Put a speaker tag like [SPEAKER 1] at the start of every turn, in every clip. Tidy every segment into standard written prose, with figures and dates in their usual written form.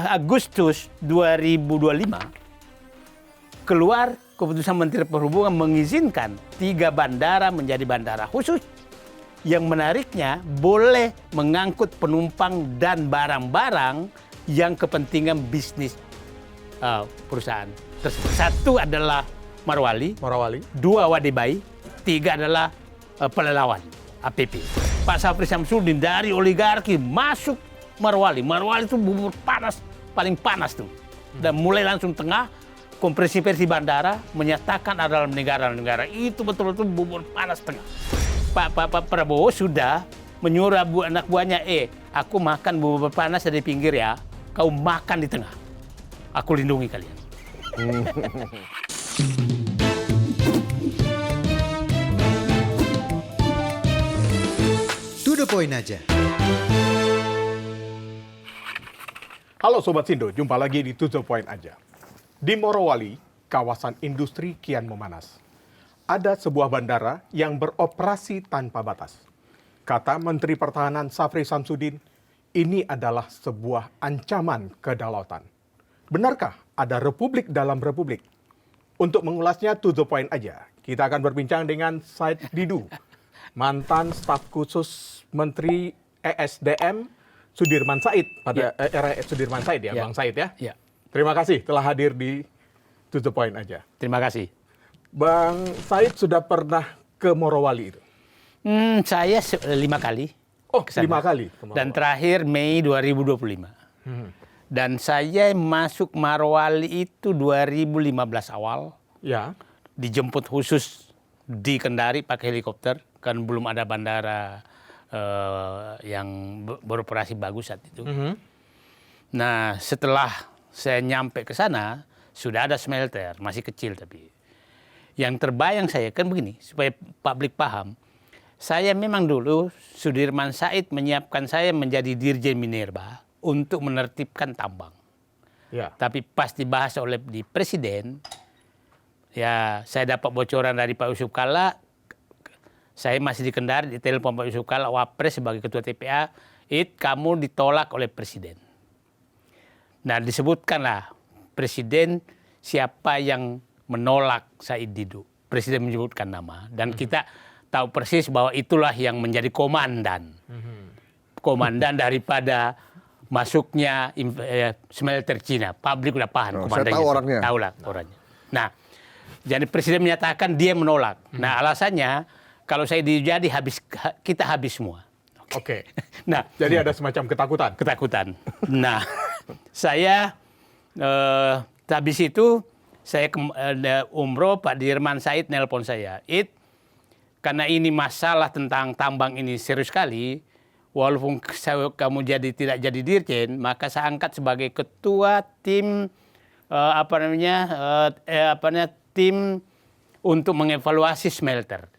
[SPEAKER 1] Agustus 2025 keluar keputusan Menteri Perhubungan mengizinkan 3 bandara menjadi bandara khusus yang menariknya boleh mengangkut penumpang dan barang-barang yang kepentingan bisnis perusahaan tersebut. 1 adalah Morowali, 2 Wadebai, 3 adalah Pelalawan, APP. Pak Safri Samsudin dari oligarki masuk Morowali. Morowali itu bubur panas, paling panas tuh. Dan mulai langsung tengah, konferensi pers bandara menyatakan adalah negara-negara itu betul-betul bubur panas tengah. Pak Prabowo sudah menyuruh anak buahnya, aku makan bubur panas dari pinggir ya, kau makan di tengah. Aku lindungi kalian.
[SPEAKER 2] To the point aja.
[SPEAKER 3] Halo Sobat Sindo, jumpa lagi di To the Point aja. Di Morowali, kawasan industri kian memanas. Ada sebuah bandara yang beroperasi tanpa batas. Kata Menteri Pertahanan Safri Samsudin, ini adalah sebuah ancaman kedaulatan. Benarkah ada republik dalam republik? Untuk mengulasnya To the Point aja, kita akan berbincang dengan Said Didu, mantan staf khusus Menteri ESDM Sudirman Said pada era Sudirman Said ya, Bang Said ya.
[SPEAKER 1] Ya.
[SPEAKER 3] Terima kasih telah hadir di To the Point aja.
[SPEAKER 1] Terima kasih.
[SPEAKER 3] Bang Said sudah pernah ke Morowali itu?
[SPEAKER 1] Saya 5 kali.
[SPEAKER 3] Oh,
[SPEAKER 1] kesana.
[SPEAKER 3] 5 kali.
[SPEAKER 1] Dan terakhir Mei 2025. Dan saya masuk Morowali itu 2015 awal.
[SPEAKER 3] Ya.
[SPEAKER 1] Dijemput khusus di Kendari pakai helikopter. Kan belum ada bandara yang beroperasi bagus saat itu. Nah, setelah saya nyampe ke sana, sudah ada smelter, masih kecil tapi. Yang terbayang saya kan begini, supaya publik paham. Saya memang dulu, Sudirman Said menyiapkan saya menjadi Dirjen Minerba untuk menertibkan tambang.
[SPEAKER 3] Ya.
[SPEAKER 1] Tapi pas dibahas oleh di Presiden, ya saya dapat bocoran dari Pak Yusuf Kalla, saya masih di Kendari, ditelepon Pak Yusuf Kalla, Wapres sebagai Ketua TPA, kamu ditolak oleh Presiden. Nah disebutkanlah Presiden siapa yang menolak Said Didu. Presiden menyebutkan nama. Dan kita tahu persis bahwa itulah yang menjadi komandan. Komandan daripada masuknya smelter Cina. Publik udah paham komandannya.
[SPEAKER 4] Saya tahu orangnya.
[SPEAKER 1] Tahu lah orangnya. Nah, jadi Presiden menyatakan dia menolak. Nah alasannya, kalau saya jadi kita habis semua.
[SPEAKER 3] Oke.
[SPEAKER 1] Nah,
[SPEAKER 3] Jadi ada semacam ketakutan.
[SPEAKER 1] Ketakutan. Nah, saya habis itu saya umroh, Pak Dirman Said nelpon saya. Karena ini masalah tentang tambang ini serius sekali, walaupun kamu tidak jadi dirjen, maka saya angkat sebagai ketua tim tim untuk mengevaluasi smelter.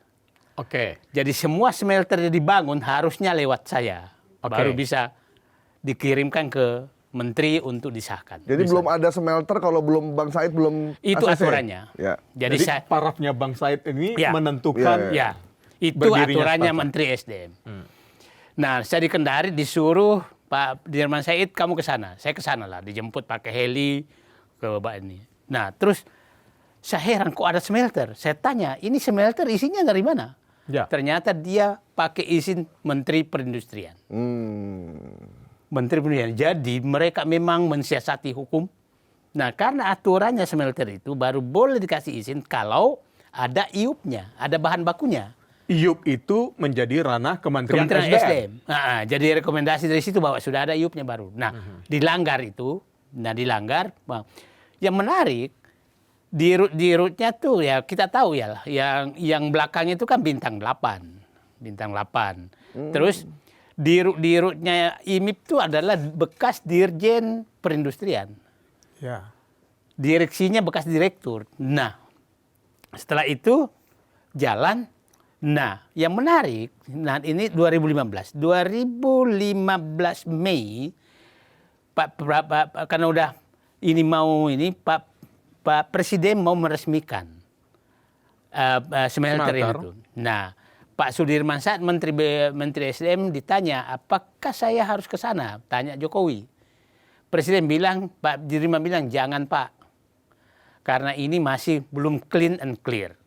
[SPEAKER 3] Oke.
[SPEAKER 1] Jadi semua smelter yang dibangun harusnya lewat saya. Baru bisa dikirimkan ke Menteri untuk disahkan.
[SPEAKER 4] Jadi belum ada smelter kalau belum Bang Said belum
[SPEAKER 1] Itu
[SPEAKER 4] ACC?
[SPEAKER 1] aturannya.
[SPEAKER 4] Ya.
[SPEAKER 1] Jadi
[SPEAKER 3] parafnya Bang Said ini
[SPEAKER 1] Ya.
[SPEAKER 3] menentukan
[SPEAKER 1] ya, itu
[SPEAKER 3] berdirinya
[SPEAKER 1] aturannya
[SPEAKER 3] startup.
[SPEAKER 1] Menteri SDM. Nah, saya di Kendari disuruh Pak Dirman Said kamu ke sana. Saya ke sana lah, dijemput pakai heli ke Bapak ini. Nah, terus saya heran kok ada smelter. Saya tanya, ini smelter isinya dari mana?
[SPEAKER 3] Ya.
[SPEAKER 1] Ternyata dia pakai izin Menteri Perindustrian. Menteri Perindustrian. Jadi mereka memang mensiasati hukum. Nah, karena aturannya smelter itu baru boleh dikasih izin kalau ada IUP-nya, ada bahan bakunya.
[SPEAKER 3] IUP itu menjadi ranah Kementerian SDM.
[SPEAKER 1] Nah, jadi rekomendasi dari situ bahwa sudah ada IUP-nya baru. Nah, dilanggar itu. Nah, dilanggar. Yang menarik, di rootnya tuh ya kita tahu ya, yang belakangnya itu kan bintang 8. Terus di rootnya IMIP itu adalah bekas Dirjen Perindustrian.
[SPEAKER 3] Ya.
[SPEAKER 1] Direksinya bekas direktur. Nah, setelah itu jalan. Nah, yang menarik, nah ini 2015 Mei, Pak karena udah ini Pak Presiden mau meresmikan smelter itu. Nah, Pak Sudirman Said Menteri SDM ditanya, apakah saya harus ke sana? Tanya Jokowi. Presiden bilang, Pak Dirman bilang, jangan Pak. Karena ini masih belum clean and clear.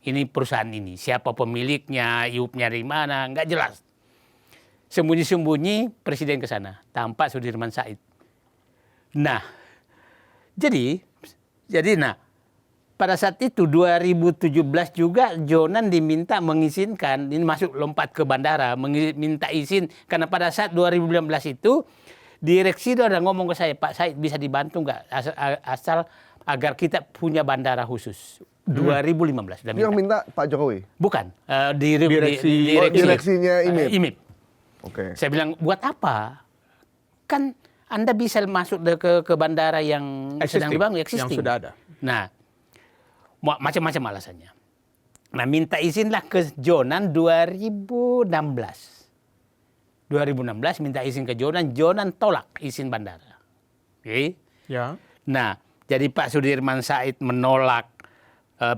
[SPEAKER 1] Ini perusahaan ini, siapa pemiliknya, IUP-nya dari mana, nggak jelas. Sembunyi-sembunyi Presiden ke sana, tanpa Sudirman Said. Nah, jadi pada saat itu 2017 juga Jonan diminta mengizinkan, ini masuk lompat ke bandara, minta izin, karena pada saat 2015 itu, direksi itu ada ngomong ke saya, Pak Said bisa dibantu nggak asal agar kita punya bandara khusus. 2015 sudah
[SPEAKER 4] Yang minta Pak Jokowi?
[SPEAKER 1] Bukan,
[SPEAKER 4] direksinya IMIP.
[SPEAKER 1] IMIP.
[SPEAKER 4] Oke.
[SPEAKER 1] Saya bilang, buat apa? Kan Anda bisa masuk ke bandara yang sedang dibangun, existing.
[SPEAKER 3] Yang sudah ada.
[SPEAKER 1] Nah, macam-macam alasannya. Nah, minta izinlah ke Jonan 2016. 2016 minta izin ke Jonan, Jonan tolak izin bandara. Oke?
[SPEAKER 3] Ya.
[SPEAKER 1] Nah, jadi Pak Sudirman Said menolak,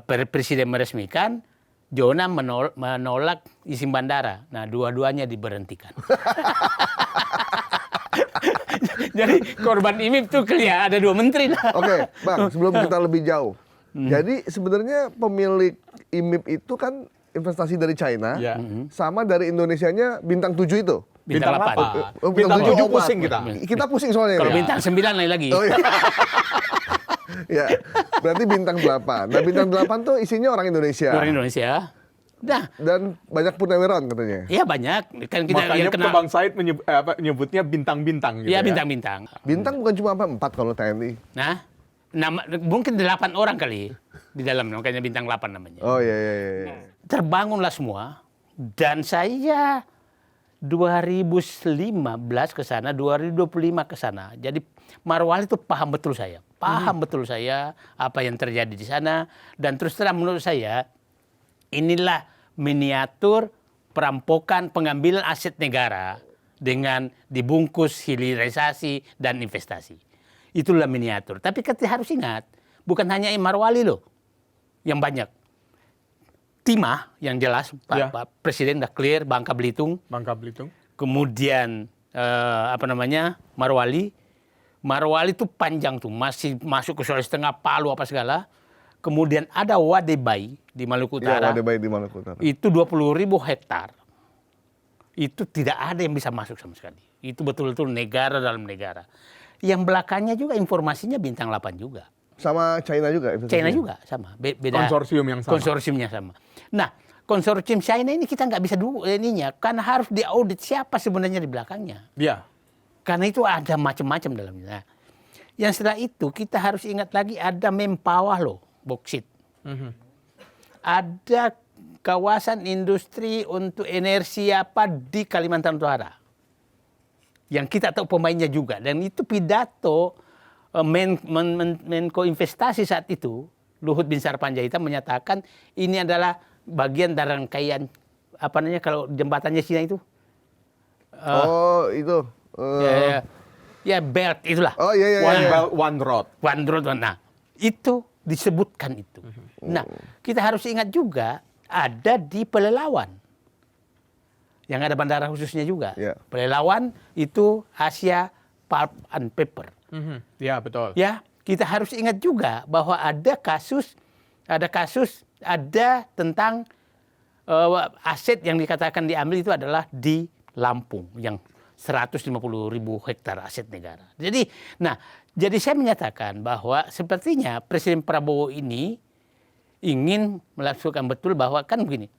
[SPEAKER 1] Presiden meresmikan, Jonan menolak izin bandara. Nah, dua-duanya diberhentikan. Jadi korban IMIP tuh clear, ada 2 menteri.
[SPEAKER 4] Oke, Bang, sebelum kita lebih jauh. Jadi sebenarnya pemilik IMIP itu kan investasi dari China,
[SPEAKER 3] Ya.
[SPEAKER 4] sama dari Indonesianya bintang 7 itu.
[SPEAKER 1] Bintang 8.
[SPEAKER 3] Bintang 7
[SPEAKER 4] opat.
[SPEAKER 3] pusing kita.
[SPEAKER 4] Kita pusing soalnya.
[SPEAKER 1] Kalau
[SPEAKER 4] ini.
[SPEAKER 1] bintang 9 lain lagi.
[SPEAKER 4] Oh iya. Ya, berarti bintang 8. Nah, bintang 8 tuh isinya orang Indonesia.
[SPEAKER 1] Orang Indonesia. Nah,
[SPEAKER 4] Dan banyak purnawirawan katanya.
[SPEAKER 1] iya banyak. Kan kita
[SPEAKER 3] Makanya
[SPEAKER 1] yang kenal.
[SPEAKER 3] Bang Said nyebutnya bintang-bintang gitu
[SPEAKER 1] Iya,
[SPEAKER 3] ya.
[SPEAKER 1] bintang-bintang.
[SPEAKER 4] Bintang bukan cuma 4 kalau TNI.
[SPEAKER 1] Nah, mungkin 8 orang kali di dalam, makanya bintang 8 namanya.
[SPEAKER 4] Oh iya.
[SPEAKER 1] Terbangunlah semua, dan saya 2015 ke sana, 2025 ke sana. Jadi Marwali itu paham betul saya apa yang terjadi di sana, dan terus terang menurut saya inilah miniatur perampokan pengambilan aset negara dengan dibungkus hilirisasi dan investasi. Itulah miniatur. Tapi kita harus ingat, bukan hanya Marwali loh yang banyak. Timah yang jelas, Pak Presiden udah clear, Bangka Belitung. Kemudian Marwali itu panjang tuh, masih masuk ke Sulawesi Tengah, Palu apa segala. Kemudian ada Wadebai di Maluku Utara.
[SPEAKER 4] Iya, Wadebai di Maluku Utara.
[SPEAKER 1] Itu 20.000 hektar. Itu tidak ada yang bisa masuk sama sekali. Itu betul-betul negara dalam negara. Yang belakangnya juga informasinya bintang 8 juga.
[SPEAKER 4] Sama China juga?
[SPEAKER 1] China juga sama. Beda
[SPEAKER 3] Konsorsium yang sama.
[SPEAKER 1] Konsorsiumnya sama. Nah, konsorsium China ini kita nggak bisa karena harus diaudit siapa sebenarnya di belakangnya.
[SPEAKER 3] Iya.
[SPEAKER 1] Karena itu ada macam-macam dalamnya. Nah, yang setelah itu kita harus ingat lagi ada Mempawah loh, boksit. Ada kawasan industri untuk energi apa di Kalimantan Utara. Yang kita tahu pemainnya juga. Dan itu pidato Menko Investasi saat itu, Luhut Binsar Panjaitan menyatakan ini adalah bagian dari rangkaian kalau jembatannya Cina itu.
[SPEAKER 4] Itu.
[SPEAKER 1] Ya belt itulah.
[SPEAKER 4] Oh iya.
[SPEAKER 3] One Belt, One Road.
[SPEAKER 1] One Road. Nah, itu disebutkan itu. Nah, kita harus ingat juga ada di Pelelawan. Yang ada bandara khususnya juga.
[SPEAKER 4] Yeah. Pelelawan
[SPEAKER 1] itu Asia Pulp and Paper.
[SPEAKER 3] Ya, betul.
[SPEAKER 1] Ya, kita harus ingat juga bahwa ada kasus tentang aset yang dikatakan diambil itu adalah di Lampung yang 150.000 hektar aset negara. Jadi saya menyatakan bahwa sepertinya Presiden Prabowo ini ingin melakukan betul bahwa kan begini.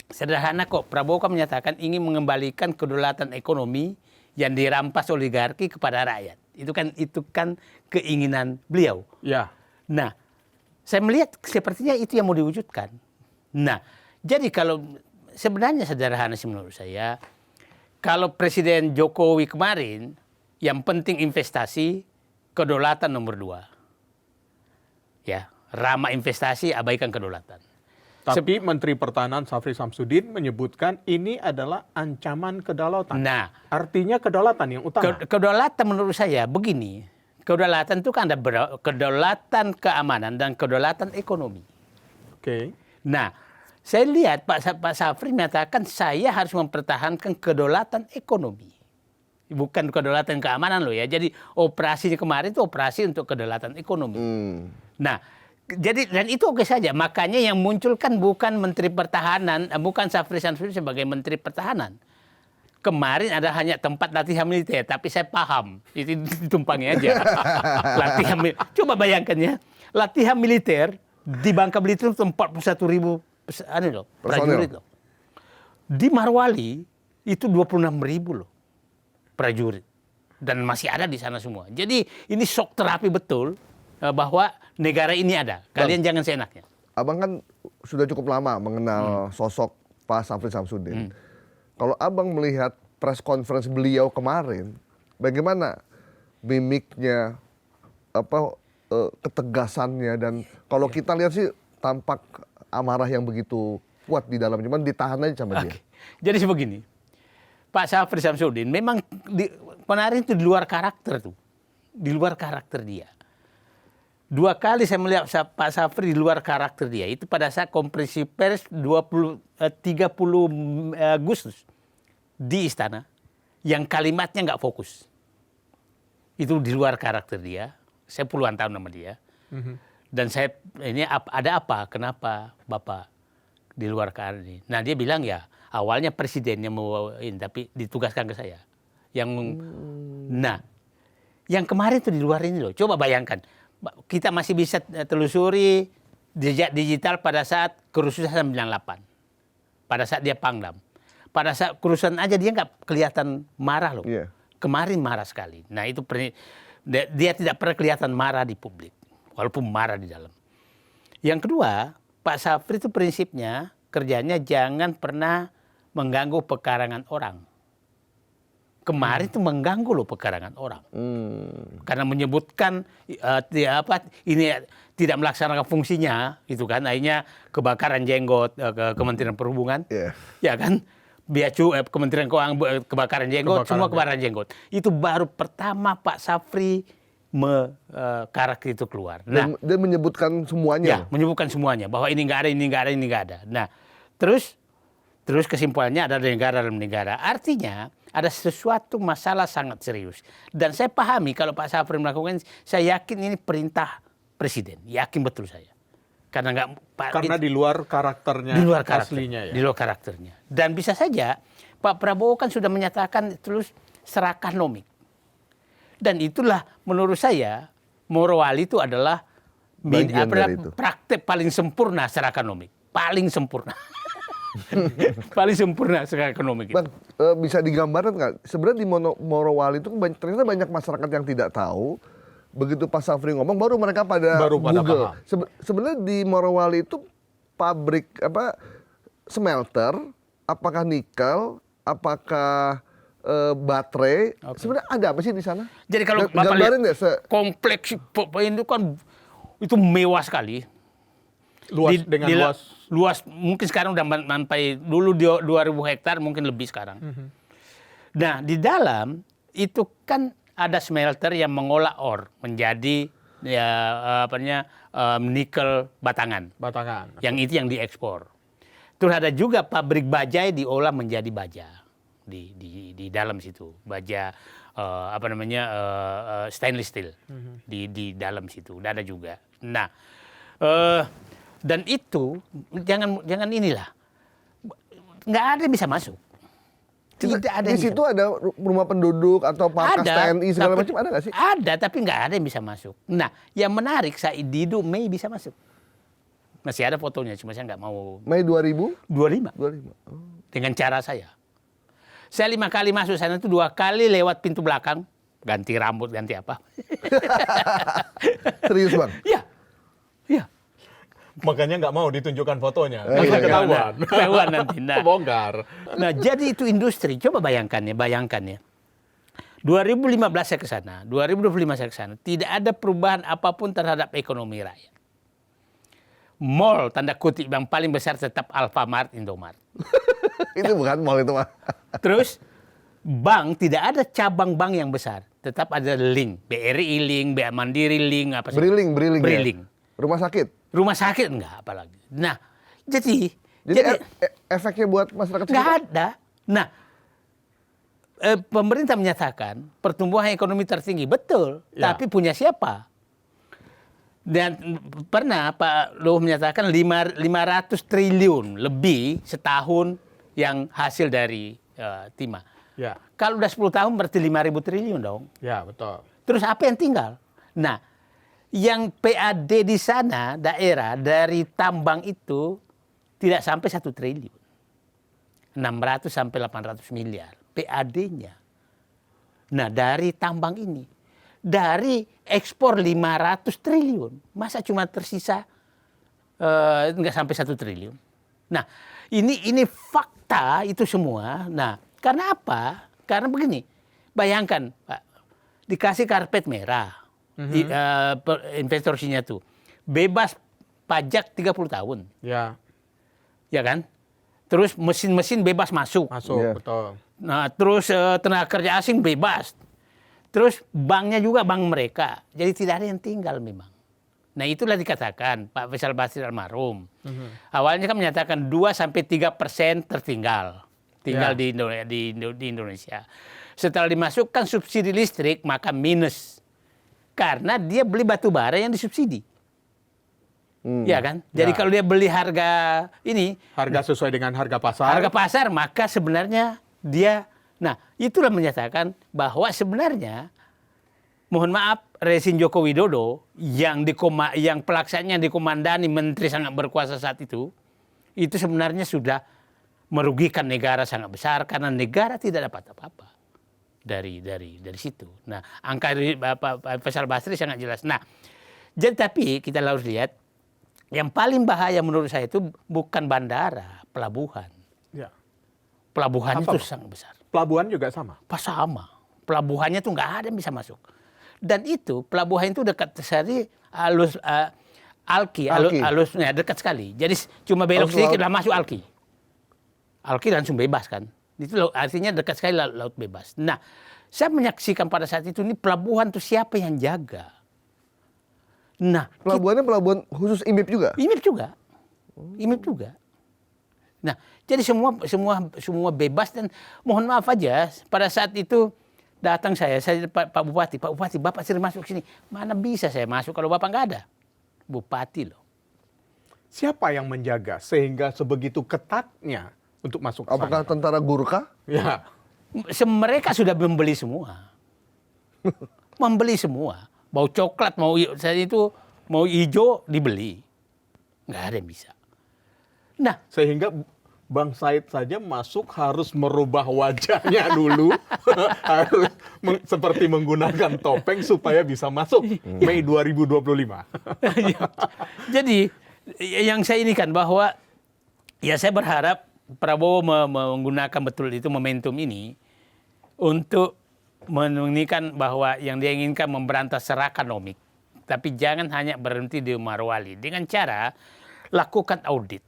[SPEAKER 1] Sederhana kok, Prabowo kan menyatakan ingin mengembalikan kedaulatan ekonomi yang dirampas oligarki kepada rakyat. Itu kan keinginan beliau.
[SPEAKER 3] Ya.
[SPEAKER 1] Nah, saya melihat sepertinya itu yang mau diwujudkan. Nah, jadi kalau sebenarnya sederhana sih menurut saya, kalau Presiden Jokowi kemarin yang penting investasi, kedaulatan nomor 2. Ya, ramah investasi, abaikan kedaulatan.
[SPEAKER 3] Tapi Menteri Pertahanan Syafri Samsudin menyebutkan ini adalah ancaman kedaulatan.
[SPEAKER 1] Nah,
[SPEAKER 3] artinya kedaulatan yang utama.
[SPEAKER 1] Kedaulatan menurut saya begini. Kedaulatan itu kan ada kedaulatan keamanan dan kedaulatan ekonomi.
[SPEAKER 3] Oke.
[SPEAKER 1] Nah, saya lihat Pak Syafri menyatakan saya harus mempertahankan kedaulatan ekonomi. bukan kedaulatan keamanan loh ya. Jadi operasinya kemarin itu operasi untuk kedaulatan ekonomi. Nah, jadi dan itu oke saja. Makanya yang muncul kan bukan Menteri Pertahanan, bukan Syafri Syamsuddin sebagai Menteri Pertahanan. Kemarin ada hanya tempat latihan militer, tapi saya paham itu ditumpangi aja. Latihan coba bayangkan ya, latihan militer di Bangka Belitung itu 41.000 prajurit loh. Di Morowali itu 26.000 loh prajurit dan masih ada di sana semua. Jadi ini shock terapi betul bahwa negara ini ada. Kalian jangan seenaknya.
[SPEAKER 4] Abang kan sudah cukup lama mengenal sosok Pak Syafri Syamsuddin. Kalau abang melihat press conference beliau kemarin, bagaimana mimiknya, ketegasannya, dan kalau kita lihat sih tampak amarah yang begitu kuat di dalam, cuman ditahan aja sama dia.
[SPEAKER 1] Jadi sebegini, Pak Syafri Syamsuddin memang kemarin itu di luar karakter tuh, di luar karakter dia. 2 kali saya melihat Pak Syafri di luar karakter dia. Itu pada saat konferensi pers 30 Agustus di Istana, yang kalimatnya nggak fokus. Itu di luar karakter dia. Saya puluhan tahun sama dia. Dan saya ini ada apa? Kenapa Bapak di luar karakter ini? Nah dia bilang ya awalnya presidennya mau ini, tapi ditugaskan ke saya. Nah yang kemarin itu di luar ini loh. Coba bayangkan. Kita masih bisa telusuri jejak digital pada saat kerusuhan 98. Pada saat dia Pangdam. Pada saat kerusuhan aja dia nggak kelihatan marah loh. Yeah. Kemarin marah sekali. Nah itu dia tidak pernah kelihatan marah di publik. Walaupun marah di dalam. Yang kedua, Pak Syafri itu prinsipnya kerjanya jangan pernah mengganggu pekarangan orang. Kemarin itu mengganggu loh pekarangan orang. Karena menyebutkan ini tidak melaksanakan fungsinya, itu kan akhirnya kebakaran jenggot ke Kementerian Perhubungan. Ya kan? Kementerian Keuangan kebakaran jenggot, semua kebakaran jenggot. Itu baru pertama Pak Syafri karakter itu keluar. Nah,
[SPEAKER 4] dia menyebutkan semuanya.
[SPEAKER 1] Ya, menyebutkan semuanya bahwa ini nggak ada, ini nggak ada, ini nggak ada. Nah, terus kesimpulannya ada negara dalam negara. Artinya ada sesuatu masalah sangat serius. Dan saya pahami kalau Pak Syafri melakukan, saya yakin ini perintah presiden. Yakin betul saya. Karena
[SPEAKER 3] di luar karakternya,
[SPEAKER 1] di luar karakter,
[SPEAKER 3] aslinya ya.
[SPEAKER 1] Di luar karakternya. Dan bisa saja Pak Prabowo kan sudah menyatakan terus serahkan nomik. Dan itulah menurut saya Morowali itu adalah praktek paling sempurna secara ekonomi. Paling sempurna. Paling sempurna secara ekonomi.
[SPEAKER 4] Bang, bisa digambarkan nggak? Sebenarnya di Morowali itu ternyata banyak masyarakat yang tidak tahu. Begitu Pak Syafri ngomong, baru mereka pada Google. Sebenarnya di Morowali itu pabrik smelter, apakah nikel, apakah baterai, sebenarnya ada apa sih di sana?
[SPEAKER 1] Jadi kalau Bapak lihat kompleks itu kan itu mewah sekali. Luas mungkin sekarang udah sampai dulu 2.000 hektar mungkin lebih sekarang. Nah di dalam itu kan ada smelter yang mengolah ore menjadi nikel batangan. Yang itu yang diekspor. Terus ada juga pabrik bajai diolah menjadi baja di dalam situ. Baja stainless steel di dalam situ. Ada juga. Nah dan itu jangan inilah, nggak ada yang bisa masuk. Tidak ada
[SPEAKER 4] di situ ada rumah penduduk atau markas TNI segala macam, ada nggak sih?
[SPEAKER 1] Ada, tapi nggak ada yang bisa masuk. Nah, yang menarik Said Didu Mei bisa masuk. Masih ada fotonya, cuma saya nggak mau.
[SPEAKER 4] Mei 2025.
[SPEAKER 1] Dengan cara saya. Saya 5 kali masuk sana itu 2 kali lewat pintu belakang, ganti rambut, ganti apa.
[SPEAKER 4] Serius Bang?
[SPEAKER 1] Iya.
[SPEAKER 3] Makanya nggak mau ditunjukkan fotonya.
[SPEAKER 1] Ketahuan nanti.
[SPEAKER 3] Bongkar.
[SPEAKER 1] Nah, jadi itu industri. Coba bayangkan ya. 2015 saya ke sana, 2025 saya ke sana. Tidak ada perubahan apapun terhadap ekonomi rakyat. Mall, tanda kutip, yang paling besar tetap Alfamart, Indomart.
[SPEAKER 4] Itu bukan mall itu, Pak.
[SPEAKER 1] Terus, bank, tidak ada cabang bank yang besar. Tetap ada link. BRI link, BA Mandiri link, apa sih?
[SPEAKER 4] Briling. Ya? Rumah sakit enggak apalagi. Nah, jadi efeknya buat masyarakat
[SPEAKER 1] nggak ada. Nah, pemerintah menyatakan pertumbuhan ekonomi tertinggi, betul.
[SPEAKER 3] Ya.
[SPEAKER 1] Tapi punya siapa? Dan pernah Pak Luhut menyatakan 500 triliun lebih setahun yang hasil dari timah.
[SPEAKER 3] Ya,
[SPEAKER 1] Kalau udah 10 tahun berarti 5.000 triliun dong.
[SPEAKER 3] ya betul.
[SPEAKER 1] Terus apa yang tinggal? Nah, yang PAD di sana daerah dari tambang itu tidak sampai 1 triliun. 600 sampai 800 miliar PAD-nya. Nah, dari tambang ini, dari ekspor 500 triliun, masa cuma tersisa nggak sampai 1 triliun. Nah, ini fakta itu semua. Nah, karena apa? Karena begini, bayangkan Pak, dikasih karpet merah, investorsinya tuh bebas pajak 30 tahun,
[SPEAKER 3] Ya,
[SPEAKER 1] ya kan? Terus mesin-mesin bebas masuk.
[SPEAKER 3] masuk, betul.
[SPEAKER 1] Nah, terus tenaga kerja asing bebas. Terus banknya juga bank mereka. Jadi tidak ada yang tinggal memang. Nah, itulah dikatakan Pak Faisal Basri almarhum. Awalnya kan menyatakan 2-3% tertinggal. Tinggal di Indonesia. Setelah dimasukkan subsidi listrik, maka minus. Karena dia beli batu bara yang disubsidi. Ya kan? Jadi kalau dia beli harga ini,
[SPEAKER 3] Harga sesuai dengan harga pasar.
[SPEAKER 1] harga pasar, maka sebenarnya dia, nah itulah menyatakan bahwa sebenarnya, mohon maaf, rezim Joko Widodo yang pelaksananya dikomandani menteri sangat berkuasa saat itu sebenarnya sudah merugikan negara sangat besar karena negara tidak dapat apa-apa dari situ. Nah, angka dari Pak Faisal Basri sangat jelas. Nah, jadi tapi kita harus lihat yang paling bahaya menurut saya itu bukan bandara, pelabuhan.
[SPEAKER 3] Ya.
[SPEAKER 1] Pelabuhan
[SPEAKER 3] Apa,
[SPEAKER 1] itu
[SPEAKER 3] Bang?
[SPEAKER 1] sangat besar.
[SPEAKER 3] Pelabuhan juga sama.
[SPEAKER 1] Sama. Pelabuhannya tuh nggak ada yang bisa masuk. Dan itu pelabuhan itu dekat sekali alusnya dekat sekali. Jadi cuma belok sedikit lah masuk Alki. Alki langsung bebas kan. Itu artinya dekat sekali laut bebas. Nah, saya menyaksikan pada saat itu ini pelabuhan tuh siapa yang jaga? Nah,
[SPEAKER 4] Pelabuhannya pelabuhan khusus IMIP juga?
[SPEAKER 1] IMIP juga. Nah, jadi semua bebas dan mohon maaf aja pada saat itu datang saya Pak Bupati, Bapak sering masuk sini. Mana bisa saya masuk kalau Bapak nggak ada? Bupati loh.
[SPEAKER 3] Siapa yang menjaga sehingga sebegitu ketatnya untuk masuk ke sana?
[SPEAKER 4] Apakah tentara Gurkha?
[SPEAKER 3] Ya.
[SPEAKER 1] Mereka sudah membeli semua. Membeli semua. Mau coklat, mau hijau dibeli. Nggak ada yang bisa. Nah,
[SPEAKER 3] Sehingga Bang Said saja masuk harus merubah wajahnya dulu. Harus seperti menggunakan topeng supaya bisa masuk Mei 2025.
[SPEAKER 1] Jadi yang saya ini kan bahwa ya saya berharap Prabowo menggunakan betul itu momentum ini untuk menunjukkan bahwa yang dia inginkan memberantas serakonomik. Tapi jangan hanya berhenti di Morowali. Dengan cara lakukan audit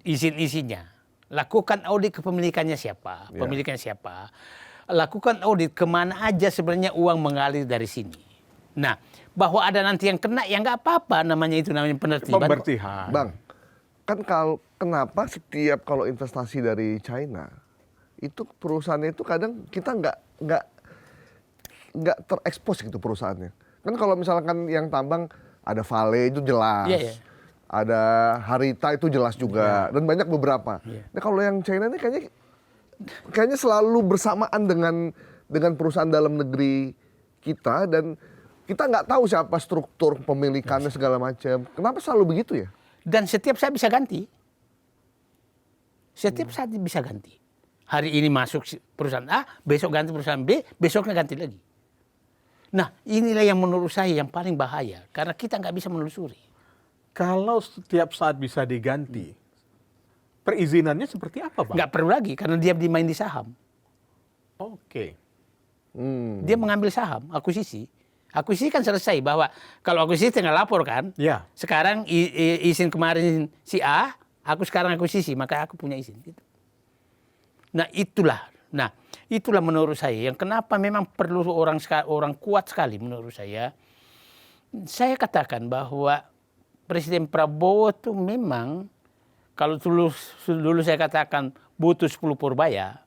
[SPEAKER 1] izin-izinnya. Lakukan audit kepemilikannya siapa. Pemilikannya siapa. Lakukan audit kemana aja sebenarnya uang mengalir dari sini. Nah, bahwa ada nanti yang kena, ya nggak apa-apa namanya penertiban.
[SPEAKER 3] Pembersihan.
[SPEAKER 4] Bang, kan kenapa setiap kalau investasi dari China, itu perusahaannya itu kadang kita nggak terekspos gitu perusahaannya. Kan kalau misalkan yang tambang ada Vale itu jelas, ada Harita itu jelas juga, dan banyak beberapa. Nah kalau yang China ini kayaknya selalu bersamaan dengan perusahaan dalam negeri kita dan kita nggak tahu siapa struktur pemilikannya segala macam. Kenapa selalu begitu ya?
[SPEAKER 1] Dan setiap saat bisa ganti. Setiap saat bisa ganti. Hari ini masuk perusahaan A, besok ganti perusahaan B, besoknya ganti lagi. Nah, inilah yang menurut saya yang paling bahaya. Karena kita nggak bisa menelusuri.
[SPEAKER 3] Kalau setiap saat bisa diganti, perizinannya seperti apa, Bang?
[SPEAKER 1] Nggak perlu lagi, karena dia dimain di saham.
[SPEAKER 3] Oke.
[SPEAKER 1] Dia mengambil saham, akuisisi. Akuisisi kan selesai bahwa kalau akuisisi tinggal lapor kan.
[SPEAKER 3] Ya.
[SPEAKER 1] Sekarang izin kemarin si A, aku sekarang akuisisi, maka aku punya izin. Gitu. Nah, itulah menurut saya yang kenapa memang perlu orang kuat sekali menurut saya. Saya katakan bahwa Presiden Prabowo itu memang kalau dulu saya katakan butuh 10 Purbaya,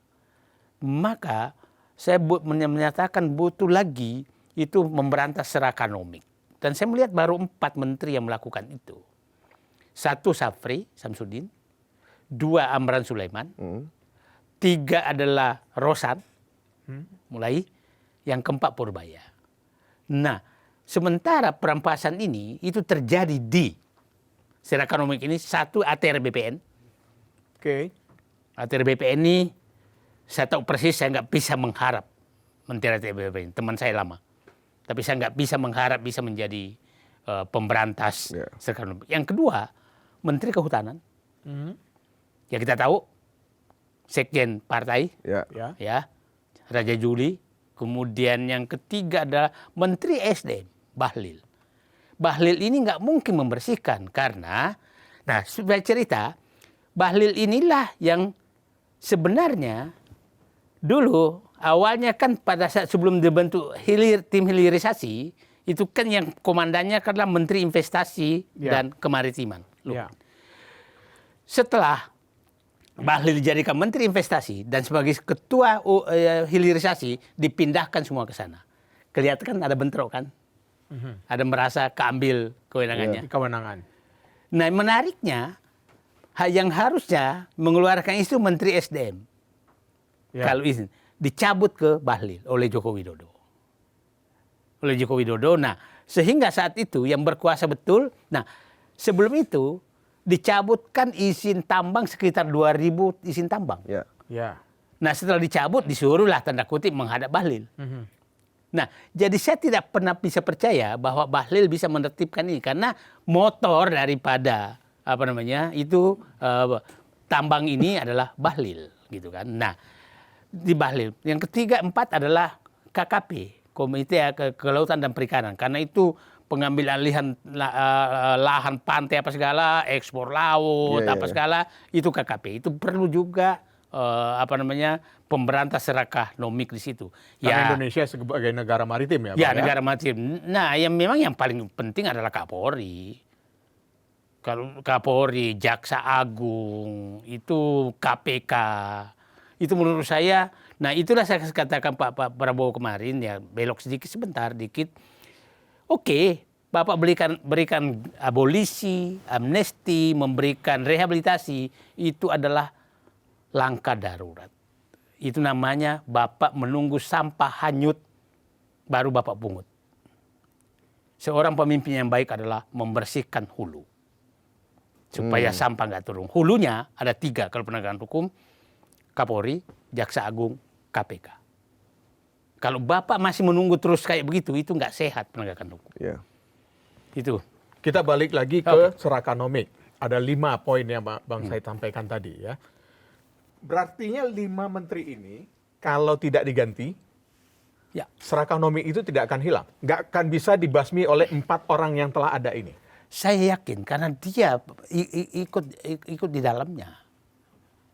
[SPEAKER 1] maka saya menyatakan butuh lagi itu memberantas serakanomik. Dan saya melihat baru 4 menteri yang melakukan itu. 1 Safri Samsudin, 2 Amran Sulaiman, 3 adalah Rosan, mulai, yang keempat Purbaya. Nah, sementara perampasan ini itu terjadi di serakanomik ini 1 ATR BPN.
[SPEAKER 3] Oke.
[SPEAKER 1] ATR BPN ini saya tahu persis, saya nggak bisa mengharap menteri ATR BPN, teman saya lama. Tapi saya nggak bisa mengharap bisa menjadi pemberantas serakanomik. Yang kedua, Menteri Kehutanan. Ya kita tahu, Sekjen Partai, ya, Raja Juli. Kemudian yang ketiga adalah Menteri SDM, Bahlil. Bahlil ini nggak mungkin membersihkan karena, nah sudah cerita, Bahlil inilah yang sebenarnya dulu awalnya kan pada saat sebelum dibentuk tim hilirisasi, itu kan yang komandannya adalah Menteri Investasi dan Kemaritiman. Setelah Bahlil dijadikan Menteri Investasi dan sebagai Ketua Hilirisasi dipindahkan semua ke sana. Kelihatan kan ada bentrok kan? Ada merasa keambil kewenangannya.
[SPEAKER 3] Kewenangan.
[SPEAKER 1] Nah menariknya, yang harusnya mengeluarkan itu Menteri SDM. Kalau izin, dicabut ke Bahlil oleh Joko Widodo. Nah sehingga saat itu yang berkuasa betul, nah sebelum itu dicabutkan izin tambang sekitar 2.000 izin tambang. Nah setelah dicabut disuruhlah tanda kutip menghadap Bahlil. Nah jadi saya tidak pernah bisa percaya bahwa Bahlil bisa menertibkan ini karena motor daripada itu tambang ini adalah Bahlil gitu kan. Nah di Bahlil yang ketiga 4 adalah KKP, Komite Kelautan dan Perikanan, karena itu pengambil alihan lahan pantai apa segala, ekspor laut segala, itu KKP. Itu perlu juga pemberantas serakanomik di situ.
[SPEAKER 3] Karena Indonesia sebagai negara maritim ya, Bang,
[SPEAKER 1] ya negara maritim. Nah, yang paling penting adalah Kapolri. Kalau Kapolri, Jaksa Agung, itu KPK. Itu menurut saya, nah itulah saya katakan Pak Prabowo kemarin ya, belok sebentar dikit. Oke, Bapak berikan abolisi, amnesti, memberikan rehabilitasi, itu adalah langkah darurat. Itu namanya Bapak menunggu sampah hanyut, baru Bapak pungut. Seorang pemimpin yang baik adalah membersihkan hulu. Supaya sampah nggak turun. Hulunya ada 3 kalau penegakan hukum, Kapolri, Jaksa Agung, KPK. Kalau Bapak masih menunggu terus kayak begitu, itu nggak sehat penegakan hukum. Itu.
[SPEAKER 3] Kita balik lagi ke serakanomik. Ada 5 poin yang Bang Said sampaikan tadi ya. Berartinya 5 menteri ini kalau tidak diganti, serakanomik itu tidak akan hilang. Nggak akan bisa dibasmi oleh 4 orang yang telah ada ini.
[SPEAKER 1] Saya yakin karena dia ikut di dalamnya.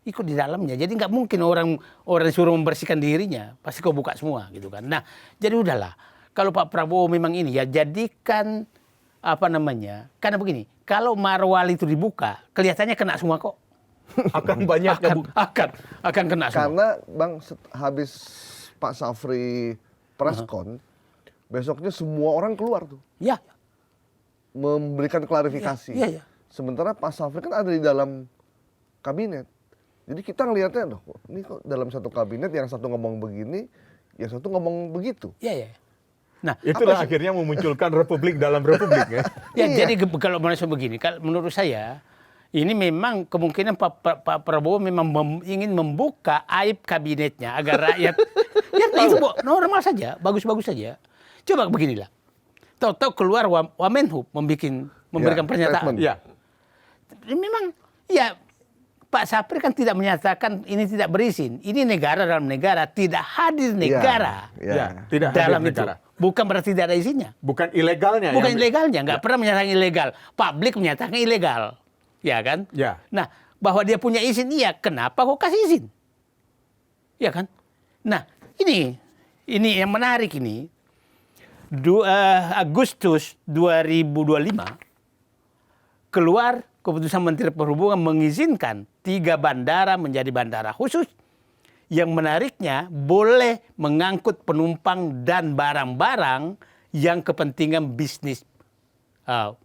[SPEAKER 1] Ikut di dalamnya. Jadi nggak mungkin orang suruh membersihkan dirinya. Pasti kau buka semua gitu kan. Nah jadi udahlah. Kalau Pak Prabowo memang ini ya jadikan karena begini. Kalau Marwali itu dibuka, kelihatannya kena semua kok.
[SPEAKER 3] Akan banyak
[SPEAKER 1] akan kena semua.
[SPEAKER 4] Karena Bang habis Pak Safri preskon, besoknya semua orang keluar tuh.
[SPEAKER 1] Ya.
[SPEAKER 4] Memberikan klarifikasi.
[SPEAKER 1] Ya.
[SPEAKER 4] Sementara Pak Safri kan ada di dalam kabinet. Jadi kita ngelihatnya, ini kok dalam satu kabinet yang satu ngomong begini, yang satu ngomong begitu.
[SPEAKER 1] Iya. Nah,
[SPEAKER 3] itulah akhirnya memunculkan republik dalam republik ya.
[SPEAKER 1] Jadi kalau begini, kalau menurut saya ini memang kemungkinan Pak Prabowo memang ingin membuka aib kabinetnya agar rakyat itu normal saja, bagus-bagus saja. Coba beginilah. Tahu-tahu keluar Wamenhub memberikan pernyataan. Memang Pak Sapri kan tidak menyatakan ini tidak berizin. Ini negara dalam negara, tidak hadir negara
[SPEAKER 3] tidak
[SPEAKER 1] dalam
[SPEAKER 3] hadir
[SPEAKER 1] itu.
[SPEAKER 3] negara.
[SPEAKER 1] Bukan berarti tidak ada izinnya.
[SPEAKER 3] Bukan ilegalnya.
[SPEAKER 1] Bukan ilegalnya, nggak pernah menyatakan ilegal. Publik menyatakan ilegal, ya kan? Nah, bahwa dia punya izin, kenapa kok kasih izin? Ya kan? Nah, ini yang menarik ini. Agustus 2025 keluar keputusan Menteri Perhubungan mengizinkan 3 bandara menjadi bandara khusus yang menariknya boleh mengangkut penumpang dan barang-barang yang kepentingan bisnis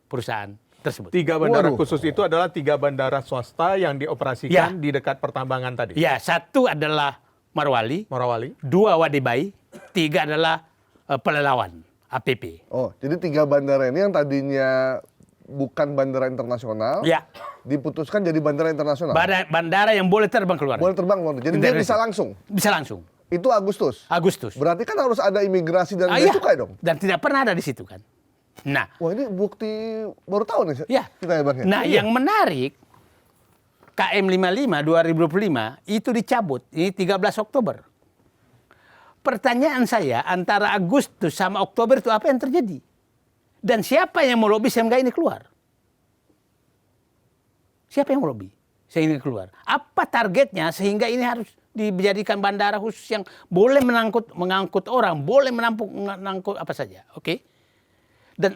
[SPEAKER 1] perusahaan tersebut.
[SPEAKER 3] 3 bandara khusus itu adalah 3 bandara swasta yang dioperasikan di dekat pertambangan tadi.
[SPEAKER 1] Ya, 1 adalah Morowali, 2 Wadebai, 3 adalah Pelalawan, APP.
[SPEAKER 4] Oh, jadi 3 bandara ini yang tadinya bukan bandara internasional, diputuskan jadi bandara internasional.
[SPEAKER 1] Bandara yang boleh terbang keluar.
[SPEAKER 4] Boleh terbang keluar. Jadi dia bisa langsung.
[SPEAKER 1] Bisa langsung.
[SPEAKER 4] Itu Agustus.
[SPEAKER 1] Berarti
[SPEAKER 4] kan harus ada imigrasi dan bea cukai dong.
[SPEAKER 1] Dan tidak pernah ada di situ kan. Nah,
[SPEAKER 4] wah ini bukti baru tahu nih. Kita ya Bang.
[SPEAKER 1] Nah, yang menarik KM 55 2025 itu dicabut. Ini 13 Oktober. Pertanyaan saya, antara Agustus sama Oktober itu apa yang terjadi? Dan siapa yang melobi sehingga ini keluar? Siapa yang melobi sehingga keluar? Apa targetnya sehingga ini harus dijadikan bandara khusus yang boleh mengangkut orang, boleh mengangkut apa saja, oke? Dan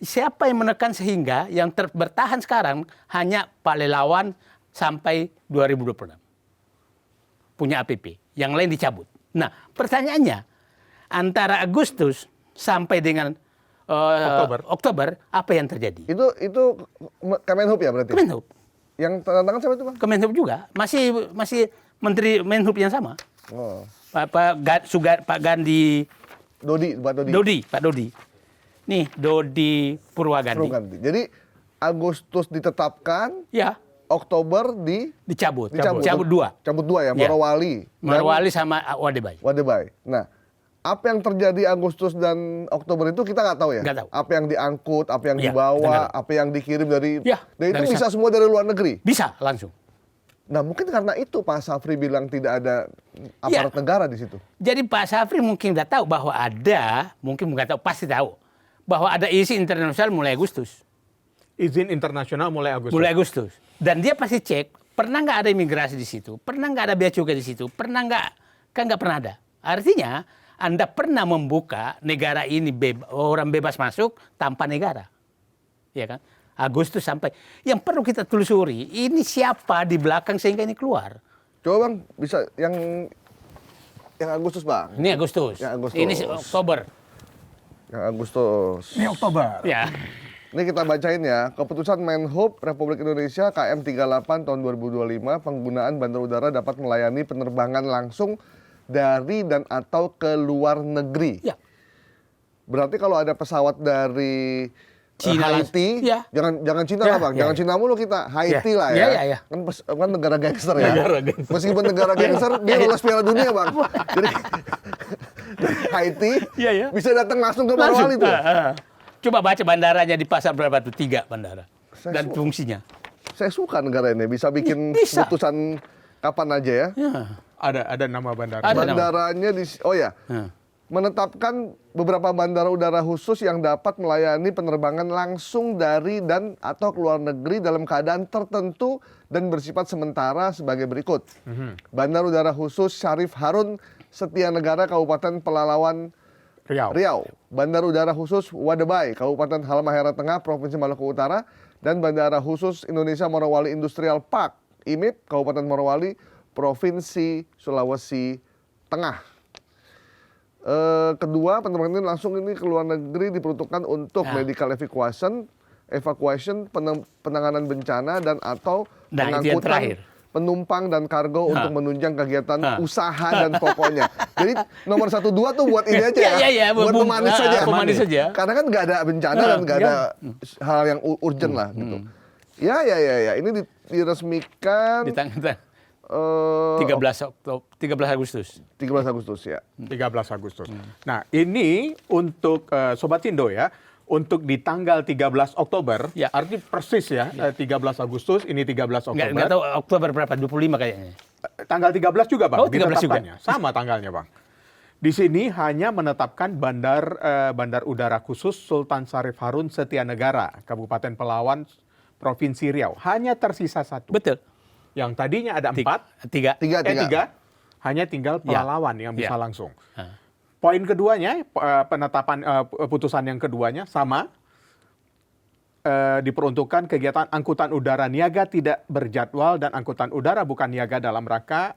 [SPEAKER 1] siapa yang menekan sehingga yang bertahan sekarang hanya Pelalawan sampai 2026. Punya APP, yang lain dicabut. Nah, pertanyaannya, antara Agustus sampai dengan Oktober, apa yang terjadi?
[SPEAKER 4] Itu Kemenhub ya berarti?
[SPEAKER 1] Kemenhub.
[SPEAKER 4] Yang tanda tangan siapa itu Bang?
[SPEAKER 1] Kemenhub juga, masih Menteri Menhub yang sama.
[SPEAKER 4] Oh.
[SPEAKER 1] Pak Gandhi. Pak Dodi. Nih, Dodi Purwagandhi.
[SPEAKER 4] Jadi Agustus ditetapkan, Oktober dicabut
[SPEAKER 1] 2.
[SPEAKER 4] Cabut 2 ya, Morowali.
[SPEAKER 1] Morowali sama Wadebai.
[SPEAKER 4] Nah, apa yang terjadi Agustus dan Oktober itu kita nggak tahu ya?
[SPEAKER 1] Nggak tahu.
[SPEAKER 4] Apa yang diangkut, apa yang dibawa, apa yang dikirim dari itu bisa semua dari luar negeri?
[SPEAKER 1] Bisa, langsung.
[SPEAKER 4] Nah, mungkin karena itu Pak Safri bilang tidak ada aparat negara di situ.
[SPEAKER 1] Jadi Pak Safri mungkin nggak tahu bahwa pasti tahu bahwa ada izin internasional mulai Agustus.
[SPEAKER 3] Izin internasional mulai Agustus. Dan dia pasti cek, pernah nggak ada imigrasi di situ? Pernah nggak ada bea cukai di situ? Pernah nggak? Kan nggak pernah ada. Artinya, Anda pernah membuka negara ini orang bebas masuk tanpa negara. Ya kan? Agustus sampai. Yang perlu kita telusuri, ini siapa di belakang sehingga ini keluar?
[SPEAKER 4] Coba Bang, bisa yang Agustus Bang.
[SPEAKER 1] Ini Agustus. Ini Oktober.
[SPEAKER 4] Yang Agustus.
[SPEAKER 3] Ini Oktober.
[SPEAKER 1] Ya.
[SPEAKER 4] Ini kita bacain ya. Keputusan Menhub Republik Indonesia KM 38 tahun 2025 penggunaan bandar udara dapat melayani penerbangan langsung dari dan atau ke luar negeri.
[SPEAKER 1] Ya.
[SPEAKER 4] Berarti kalau ada pesawat dari
[SPEAKER 1] Cina,
[SPEAKER 4] Haiti, jangan Cina lah Bang, jangan Cina mulu kita, Haiti lah ya. Kan negara gangster ya. Meskipun negara gangster, dia lolos Piala Dunia Bang. Jadi Haiti bisa datang langsung ke Morowali tuh.
[SPEAKER 1] Coba baca bandaranya di pasar berapa tuh? 3 bandara. Dan fungsinya.
[SPEAKER 4] Saya suka negara ini, bisa bikin putusan kapan aja ya.
[SPEAKER 3] Ada nama bandara.
[SPEAKER 4] Bandaranya menetapkan beberapa bandara udara khusus yang dapat melayani penerbangan langsung dari dan atau keluar negeri dalam keadaan tertentu dan bersifat sementara sebagai berikut. Bandar udara khusus Syarif Harun Setianegara Kabupaten Pelalawan Riau. Bandar udara khusus Wadebai Kabupaten Halmahera Tengah Provinsi Maluku Utara dan Bandara khusus Indonesia Morowali Industrial Park IMIP Kabupaten Morowali Provinsi Sulawesi Tengah. Kedua, penerbangan ini langsung ke luar negeri diperuntukkan untuk medical evacuation, penanganan bencana dan atau pengangkutan penumpang dan kargo untuk menunjang kegiatan usaha dan pokoknya. Jadi nomor 1, 2 tuh buat ini aja buat pemanis saja. Karena kan nggak ada bencana dan nggak ada hal yang urgent lah gitu. Ya. Ini diresmikan.
[SPEAKER 1] 13 Agustus.
[SPEAKER 4] 13 Agustus ya.
[SPEAKER 3] 13 Agustus. Nah, ini untuk Sobat Sindo ya, untuk di tanggal 13 Oktober, arti persis ya, 13 Agustus, ini 13 Oktober.
[SPEAKER 1] Nggak tahu Oktober berapa, 25 kayaknya.
[SPEAKER 3] Tanggal 13 juga Bang,
[SPEAKER 1] 13 juga.
[SPEAKER 3] Sama tanggalnya Bang. Di sini hanya menetapkan bandar udara khusus Sultan Syarif Harun Setianegara, Kabupaten Pelalawan, Provinsi Riau. Hanya tersisa 1.
[SPEAKER 1] Betul.
[SPEAKER 3] Yang tadinya ada 4, 3, hanya tinggal Pelalawan yang bisa langsung. Poin keduanya, penetapan putusan yang keduanya sama, diperuntukkan kegiatan angkutan udara niaga tidak berjadwal dan angkutan udara bukan niaga dalam rangka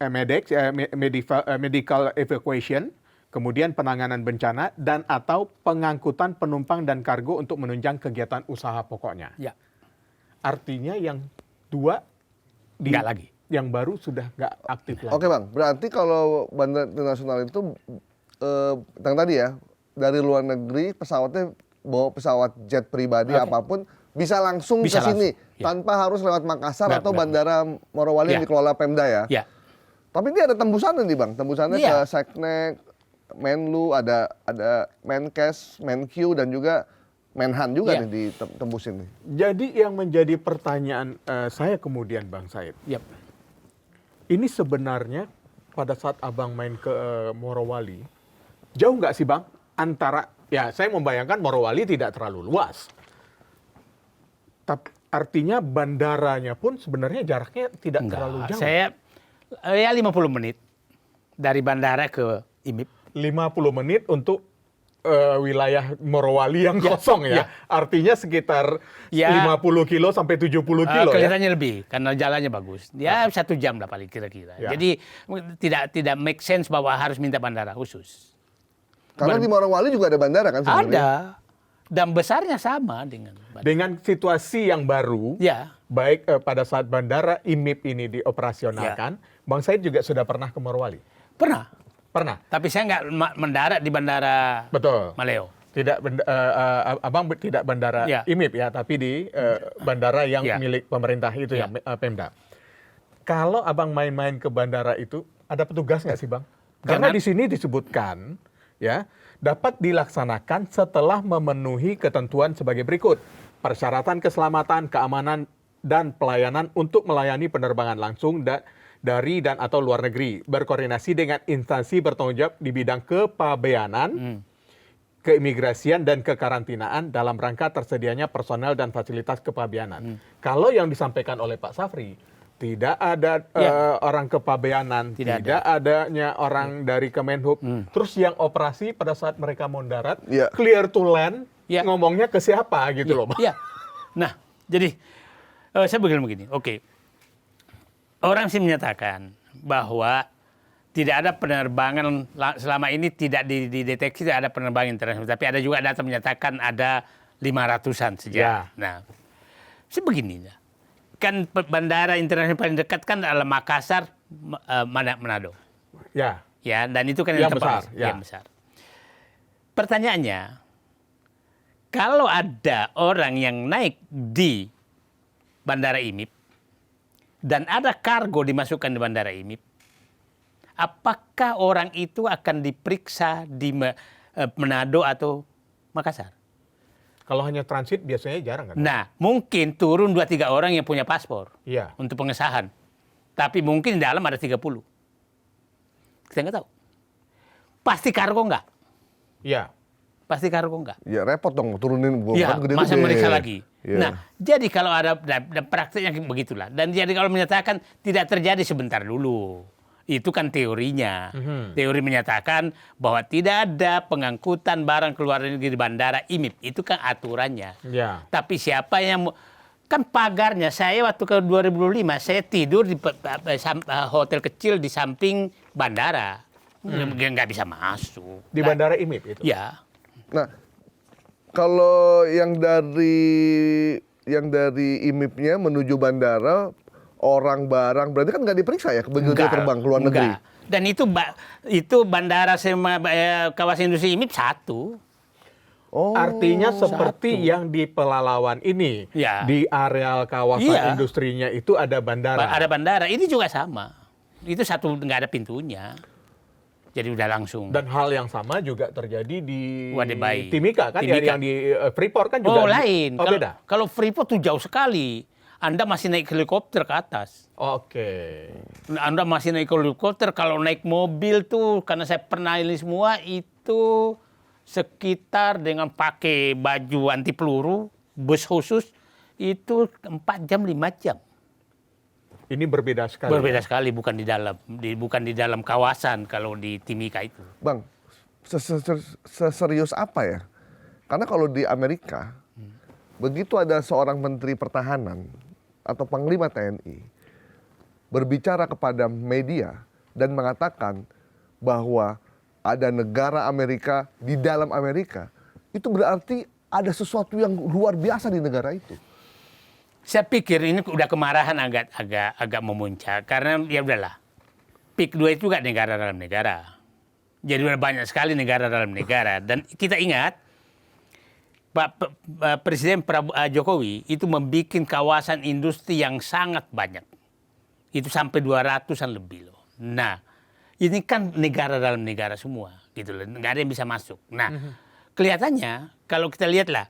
[SPEAKER 3] medical evacuation, kemudian penanganan bencana, dan atau pengangkutan penumpang dan kargo untuk menunjang kegiatan usaha pokoknya.
[SPEAKER 1] Ya.
[SPEAKER 3] Artinya yang dua
[SPEAKER 1] Nggak lagi.
[SPEAKER 3] Yang baru sudah nggak aktif lagi.
[SPEAKER 4] Oke Bang, berarti kalau bandara internasional itu yang tadi ya, dari luar negeri pesawatnya bawa pesawat jet pribadi apapun bisa langsung ke sini tanpa harus lewat Makassar atau bandara Morowali yang dikelola Pemda ya.
[SPEAKER 1] Ya.
[SPEAKER 4] Tapi ini ada tembusannya nih Bang, tembusannya ke Seknek, Menlu, ada Menkes, Menq dan juga Menhan juga nih ditembusin nih.
[SPEAKER 3] Jadi yang menjadi pertanyaan saya kemudian Bang Said, ini sebenarnya pada saat Abang main ke Morowali, jauh nggak sih Bang antara, ya saya membayangkan Morowali tidak terlalu luas. Tapi artinya bandaranya pun sebenarnya jaraknya tidak terlalu jauh.
[SPEAKER 1] Saya 50 menit dari bandara ke IMIP.
[SPEAKER 3] 50 menit untuk wilayah Morowali yang kosong ya. Artinya sekitar 50 kilo sampai 70 kilo
[SPEAKER 1] kelihatannya lebih karena jalannya bagus. Ya 1 jam lah paling kira-kira. Jadi tidak make sense bahwa harus minta bandara khusus.
[SPEAKER 4] Karena di Morowali juga ada bandara kan sebenarnya?
[SPEAKER 1] Ada. Dan besarnya sama dengan bandara.
[SPEAKER 3] Dengan situasi yang baru, baik pada saat bandara IMIP ini dioperasionalkan, Bang Said juga sudah pernah ke Morowali?
[SPEAKER 1] Pernah.
[SPEAKER 3] Tapi
[SPEAKER 1] saya nggak mendarat di bandara Maleo.
[SPEAKER 3] Tidak, Abang tidak bandara IMIP ya, tapi di bandara yang milik pemerintah itu ya, Pemda. Kalau Abang main-main ke bandara itu, ada petugas nggak sih Bang? Karena di sini disebutkan ya, dapat dilaksanakan setelah memenuhi ketentuan sebagai berikut. Persyaratan keselamatan, keamanan, dan pelayanan untuk melayani penerbangan langsung dari dan atau luar negeri. Berkoordinasi dengan instansi bertanggung jawab di bidang kepabeanan, keimigrasian, dan kekarantinaan dalam rangka tersedianya personel dan fasilitas kepabeanan. Kalau yang disampaikan oleh Pak Safri, tidak ada orang kepabeanan, tidak adanya orang dari Kemenhub. Terus yang operasi pada saat mereka mau darat, clear to land, ngomongnya ke siapa gitu loh.
[SPEAKER 1] Nah, jadi saya begini. Oke. Orang sih menyatakan bahwa tidak ada penerbangan selama ini tidak dideteksi tidak ada penerbangan internasional. Tapi ada juga data menyatakan ada 500-an saja. Nah, sebegini. Kan bandara internasional paling dekat kan adalah Makassar, Manado. Ya, dan itu kan yang besar. Yang besar. Pertanyaannya, kalau ada orang yang naik di bandara IMIP dan ada kargo dimasukkan di bandara IMIP, apakah orang itu akan diperiksa di Manado atau Makassar?
[SPEAKER 3] Kalau hanya transit biasanya jarang kan?
[SPEAKER 1] Nah, mungkin turun 2-3 orang yang punya paspor untuk pengesahan. Tapi mungkin di dalam ada 30. Kita nggak tahu. Pasti kargo nggak?
[SPEAKER 3] Iya.
[SPEAKER 1] Pasti kargo nggak?
[SPEAKER 4] Ya repot dong turunin.
[SPEAKER 1] Masa meriksa lagi. Nah, jadi kalau ada praktiknya begitulah. Dan jadi kalau menyatakan tidak terjadi sebentar dulu. Itu kan teorinya. Teori menyatakan bahwa tidak ada pengangkutan barang keluar negeri di bandara IMIP. Itu kan aturannya. Tapi siapa yang... Kan pagarnya, saya waktu ke 2005, saya tidur di hotel kecil di samping bandara. Nggak bisa masuk.
[SPEAKER 3] Di bandara IMIP itu?
[SPEAKER 1] Ya.
[SPEAKER 4] Nah, kalau yang dari IMIP-nya menuju bandara, orang barang berarti kan nggak diperiksa ya begitu dia terbang ke luar negeri.
[SPEAKER 1] Dan itu bandara sama kawasan industri IMIP satu.
[SPEAKER 3] Artinya seperti yang di Pelalawan ini, di areal kawasan industrinya itu ada bandara.
[SPEAKER 1] Ada bandara, ini juga sama. Itu satu, nggak ada pintunya. Jadi udah langsung.
[SPEAKER 3] Dan hal yang sama juga terjadi di
[SPEAKER 1] Wadebai.
[SPEAKER 3] Timika kan, yang di Freeport kan juga.
[SPEAKER 1] Lain.
[SPEAKER 3] Beda.
[SPEAKER 1] Kalau Freeport tuh jauh sekali. Anda masih naik helikopter ke atas. Anda masih naik helikopter, kalau naik mobil tuh, karena saya pernah ini semua, itu sekitar dengan pakai baju anti peluru, bus khusus, itu 4 jam, 5 jam.
[SPEAKER 3] Ini berbeda sekali.
[SPEAKER 1] Berbeda sekali, bukan di dalam kawasan kalau di Timika itu.
[SPEAKER 4] Bang, seserius apa ya? Karena kalau di Amerika, begitu ada seorang menteri pertahanan atau panglima TNI berbicara kepada media, dan mengatakan bahwa ada negara Amerika di dalam Amerika, itu berarti ada sesuatu yang luar biasa di negara itu.
[SPEAKER 1] Saya pikir ini udah kemarahan agak memuncak karena ya udahlah. PIK 2 itu juga negara dalam negara. Jadi udah banyak sekali negara dalam negara dan kita ingat Presiden Jokowi itu membuat kawasan industri yang sangat banyak. Itu sampai 200-an lebih loh. Nah, ini kan negara dalam negara semua gitu loh. Nggak ada yang bisa masuk. Nah, kelihatannya kalau kita lihatlah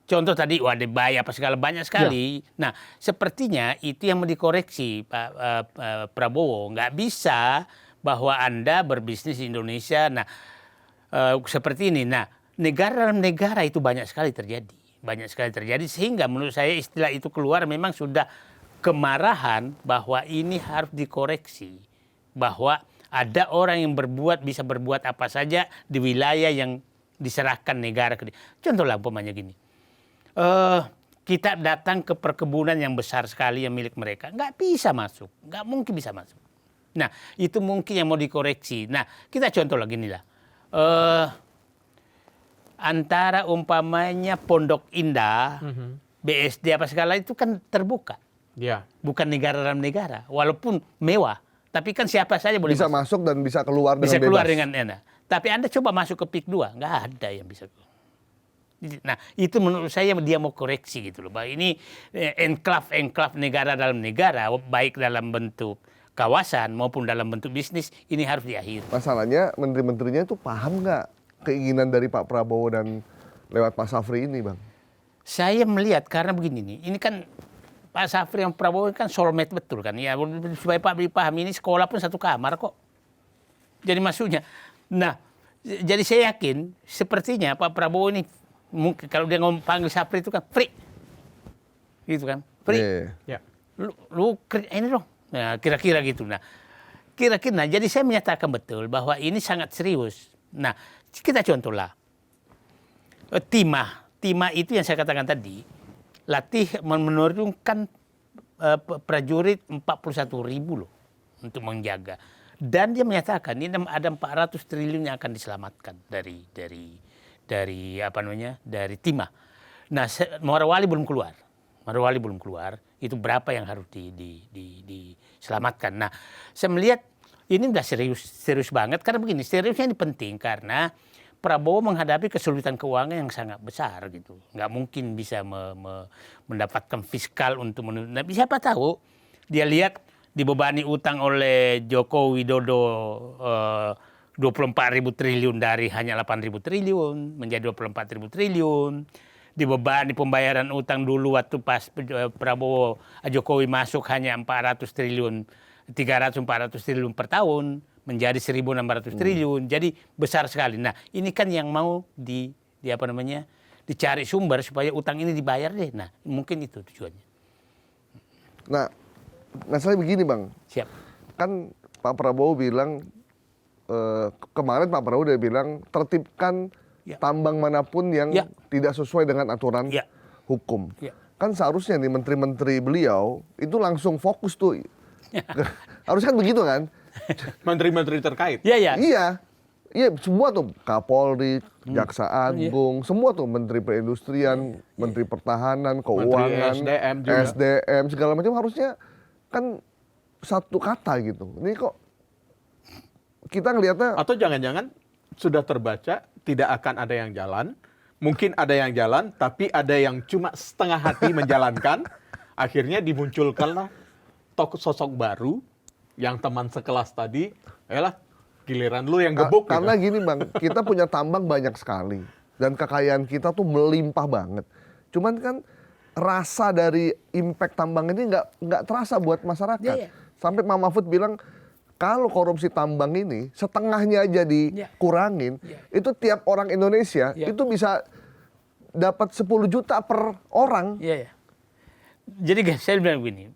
[SPEAKER 1] contoh tadi ada bayi apa segala banyak sekali. Ya. Nah, sepertinya itu yang mau dikoreksi Pak Prabowo. Nggak bisa bahwa Anda berbisnis di Indonesia. Nah, seperti ini. Nah, negara dalam negara itu banyak sekali terjadi. Banyak sekali terjadi sehingga menurut saya istilah itu keluar memang sudah kemarahan bahwa ini harus dikoreksi. Bahwa ada orang yang bisa berbuat apa saja di wilayah yang diserahkan negara ke dia. Contohlah umpamanya gini. Kita datang ke perkebunan yang besar sekali yang milik mereka. Nggak bisa masuk. Nggak mungkin bisa masuk. Nah, itu mungkin yang mau dikoreksi. Nah, kita contoh lagi nih lah. Antara umpamanya Pondok Indah, BSD apa segala itu kan terbuka.
[SPEAKER 3] Ya.
[SPEAKER 1] Bukan negara dalam negara. Walaupun mewah. Tapi kan siapa saja boleh
[SPEAKER 4] bisa masuk dan bisa keluar dengan bebas.
[SPEAKER 1] Bisa keluar dengan enak. Tapi Anda coba masuk ke PIK 2. Nggak ada yang bisa keluar. Nah, itu menurut saya dia mau koreksi gitu loh. Bahwa ini enklave negara dalam negara, baik dalam bentuk kawasan maupun dalam bentuk bisnis, ini harus diakhiri. Masalahnya
[SPEAKER 4] menteri-menterinya itu paham nggak keinginan dari Pak Prabowo dan lewat Pak Safri ini, Bang?
[SPEAKER 1] Saya melihat karena begini nih, ini kan Pak Safri dan Prabowo kan soulmate betul kan. Ya, supaya Pak dipahami ini sekolah pun satu kamar kok. Jadi maksudnya. Nah, jadi saya yakin sepertinya Pak Prabowo ini mungkin kalau dia ngomong panggil Safri itu kan free. Gitu kan. Free.
[SPEAKER 3] Yeah.
[SPEAKER 1] Lu ini dong. Nah, kira-kira gitu. Nah, kira-kira jadi saya menyatakan betul bahwa ini sangat serius. Nah, kita contohlah. Timah itu yang saya katakan tadi, latih menurunkan prajurit 41.000 loh untuk menjaga. Dan dia menyatakan ini ada 400 triliun yang akan diselamatkan dari Timah. Nah, Morowali belum keluar. Itu berapa yang harus diselamatkan. Nah, saya melihat ini udah serius banget karena begini, seriusnya ini penting karena Prabowo menghadapi kesulitan keuangan yang sangat besar gitu. Nggak mungkin bisa mendapatkan fiskal untuk nah, siapa tahu dia lihat dibebani utang oleh Joko Widodo 24.000 triliun dari hanya 8.000 triliun menjadi 24.000 triliun. Dibebani pembayaran utang dulu waktu pas Prabowo Jokowi masuk hanya 400 triliun, 300-400 triliun per tahun menjadi 1.600 triliun. Jadi besar sekali. Nah, ini kan yang mau dicari sumber supaya utang ini dibayar deh. Nah, mungkin itu tujuannya.
[SPEAKER 4] Nah, saya begini, Bang.
[SPEAKER 1] Siap.
[SPEAKER 4] Kan Pak Prabowo bilang kemarin Pak Prabowo udah bilang tertibkan tambang manapun yang tidak sesuai dengan aturan hukum. Kan seharusnya nih menteri-menteri beliau itu langsung fokus tuh. Harusnya kan begitu kan?
[SPEAKER 3] Menteri-menteri terkait.
[SPEAKER 4] Iya, semua tuh Kapolri, Jaksa Agung, semua tuh Menteri Perindustrian, Menteri Pertahanan, Keuangan,
[SPEAKER 3] Menteri
[SPEAKER 4] SDM segala macam harusnya kan satu kata gitu. Ini kok kita ngelihatnya
[SPEAKER 3] atau jangan-jangan sudah terbaca tidak akan ada yang jalan, mungkin ada yang jalan tapi ada yang cuma setengah hati menjalankan, akhirnya dimunculkanlah sosok baru yang teman sekelas tadi, giliran lu yang gebuk.
[SPEAKER 4] Karena
[SPEAKER 3] gitu.
[SPEAKER 4] Gini Bang, kita punya tambang banyak sekali dan kekayaan kita tuh melimpah banget. Cuman kan rasa dari impact tambang ini nggak terasa buat masyarakat. Sampai Pak Mahfud bilang kalau korupsi tambang ini setengahnya aja dikurangin, itu tiap orang Indonesia itu bisa dapat 10 juta per orang.
[SPEAKER 1] Jadi saya bilang begini,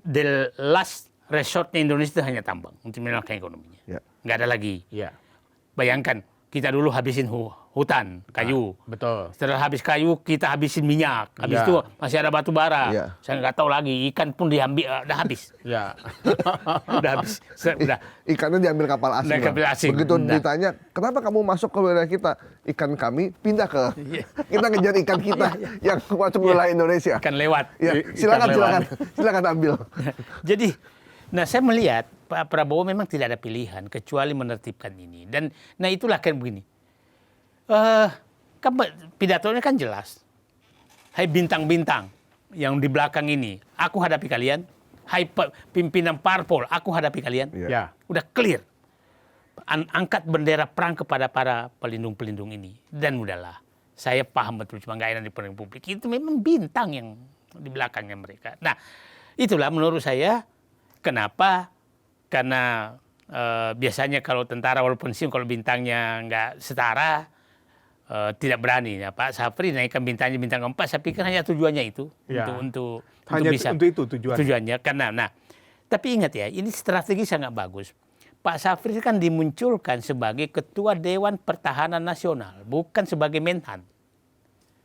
[SPEAKER 1] the last resortnya Indonesia itu hanya tambang untuk menyelamatkan ekonominya. Nggak ada lagi. Bayangkan kita dulu habisin hutan, kayu.
[SPEAKER 3] Betul.
[SPEAKER 1] Setelah habis kayu, kita habisin minyak. Habis itu masih ada batu bara. Saya nggak tahu lagi, ikan pun diambil, udah habis.
[SPEAKER 3] Ya.
[SPEAKER 1] Udah habis. Udah.
[SPEAKER 4] Ikannya diambil kapal asing.
[SPEAKER 1] Kapal asing.
[SPEAKER 4] Begitu ditanya, kenapa kamu masuk ke wilayah kita? Ikan kami pindah ke... kita ngejar ikan kita yang masuk wilayah Indonesia.
[SPEAKER 1] Ikan lewat.
[SPEAKER 4] Ya, silakan ambil.
[SPEAKER 1] Jadi, nah saya melihat Pak Prabowo memang tidak ada pilihan kecuali menertibkan ini. Dan nah itulah kan begini. Kan pidatonya kan jelas. Hai bintang-bintang yang di belakang ini, aku hadapi kalian. Hai pimpinan parpol, aku hadapi kalian.
[SPEAKER 3] Ya.
[SPEAKER 1] Udah clear. Angkat bendera perang kepada para pelindung-pelindung ini. Dan udahlah. Saya paham betul, cuma nggak enak di peringkat publik. Itu memang bintang yang di belakangnya mereka. Nah, itulah menurut saya kenapa. Karena biasanya kalau tentara walaupun SIM kalau bintangnya nggak setara tidak berani ya Pak Safri naikkan bintangnya bintang 4. Saya pikir hanya tujuannya itu untuk bisa
[SPEAKER 3] untuk itu tujuannya.
[SPEAKER 1] Karena tapi ingat ya ini strategi sangat bagus. Pak Safri kan dimunculkan sebagai Ketua Dewan Pertahanan Nasional bukan sebagai Menhan.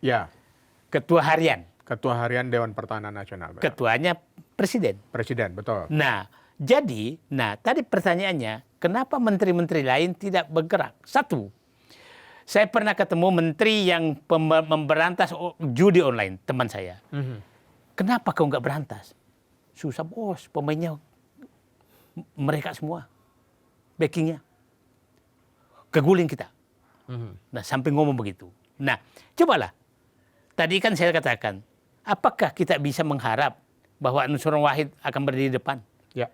[SPEAKER 3] Ya.
[SPEAKER 1] Ketua harian.
[SPEAKER 3] Ketua harian Dewan Pertahanan Nasional. Benar.
[SPEAKER 1] Ketuanya Presiden.
[SPEAKER 3] Presiden, betul.
[SPEAKER 1] Jadi, tadi pertanyaannya, kenapa menteri-menteri lain tidak bergerak? Satu, saya pernah ketemu menteri yang memberantas judi online, teman saya. Kenapa kau nggak berantas? Susah bos, pemainnya mereka semua, backingnya. Keguling kita. Nah, sampai ngomong begitu. Nah, cobalah. Tadi kan saya katakan, apakah kita bisa mengharap bahwa Nusron Wahid akan berdiri di depan?
[SPEAKER 3] Ya.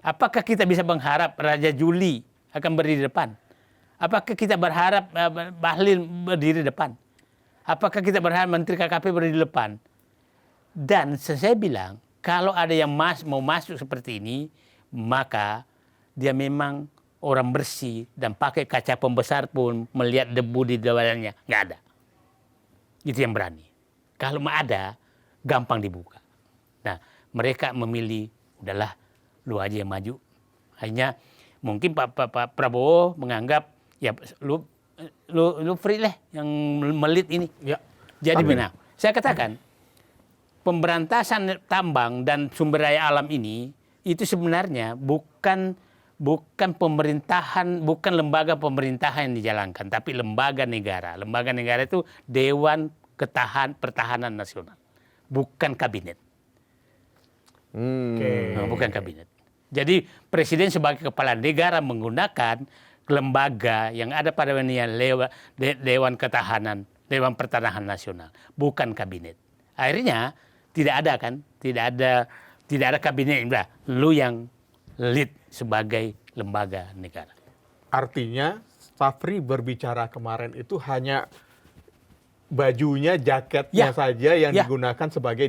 [SPEAKER 1] Apakah kita bisa mengharap Raja Juli akan berdiri di depan? Apakah kita berharap Bahlil berdiri di depan? Apakah kita berharap Menteri KKP berdiri di depan? Dan saya bilang, kalau ada yang mau masuk seperti ini, maka dia memang orang bersih dan pakai kaca pembesar pun melihat debu di dalamnya. Nggak ada. Itu yang berani. Kalau ada, gampang dibuka. Nah, mereka memilih, udahlah, lu aja yang maju. Hanya mungkin Pak Prabowo menganggap ya lu free lah yang melit ini. Ya. Jadi benar. Saya katakan pemberantasan tambang dan sumber daya alam ini itu sebenarnya bukan pemerintahan, bukan lembaga pemerintahan yang dijalankan, tapi lembaga negara. Lembaga negara itu Dewan Pertahanan Nasional, bukan kabinet. Bukan kabinet. Jadi presiden sebagai kepala negara menggunakan lembaga yang ada pada Dewan Pertahanan Nasional, bukan kabinet. Akhirnya tidak ada kabinet. Lu yang lead sebagai lembaga negara.
[SPEAKER 3] Artinya Safri berbicara kemarin itu hanya bajunya, jaketnya saja yang digunakan sebagai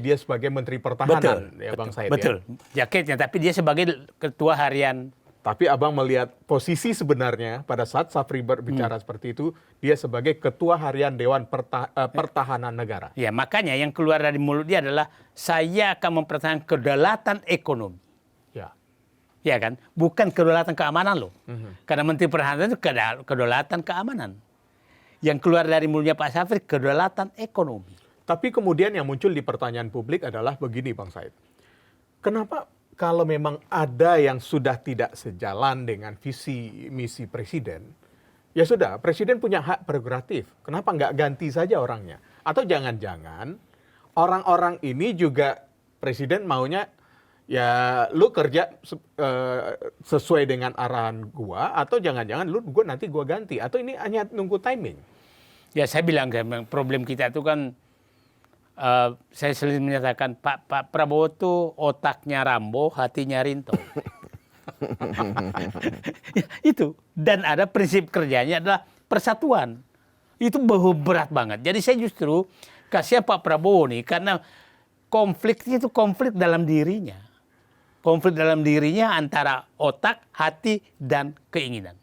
[SPEAKER 3] Menteri Pertahanan, Bang Said.
[SPEAKER 1] Betul, jaketnya, tapi dia sebagai Ketua Harian.
[SPEAKER 3] Tapi Abang melihat posisi sebenarnya pada saat Safri berbicara seperti itu, dia sebagai Ketua Harian Dewan Pertahanan Negara.
[SPEAKER 1] Ya, makanya yang keluar dari mulut dia adalah saya akan mempertahankan kedaulatan ekonomi. Ya kan, bukan kedaulatan keamanan loh. Karena Menteri Pertahanan itu kedaulatan keamanan. Yang keluar dari mulutnya Pak Safri, kedaulatan ekonomi.
[SPEAKER 3] Tapi kemudian yang muncul di pertanyaan publik adalah begini Bang Said. Kenapa kalau memang ada yang sudah tidak sejalan dengan visi misi Presiden, ya sudah, Presiden punya hak prerogatif. Kenapa nggak ganti saja orangnya? Atau jangan-jangan orang-orang ini juga Presiden maunya, ya lu kerja sesuai dengan arahan gua, atau jangan-jangan nanti gua ganti, atau ini hanya nunggu timing.
[SPEAKER 1] Ya saya bilang problem kita itu kan saya selalu menyatakan Pak Prabowo itu otaknya Rambo, hatinya Rinto. Ya, itu, dan ada prinsip kerjanya adalah persatuan. Itu berat banget. Jadi saya justru kasih Pak Prabowo nih karena konfliknya itu konflik dalam dirinya. Konflik dalam dirinya antara otak, hati, dan keinginan.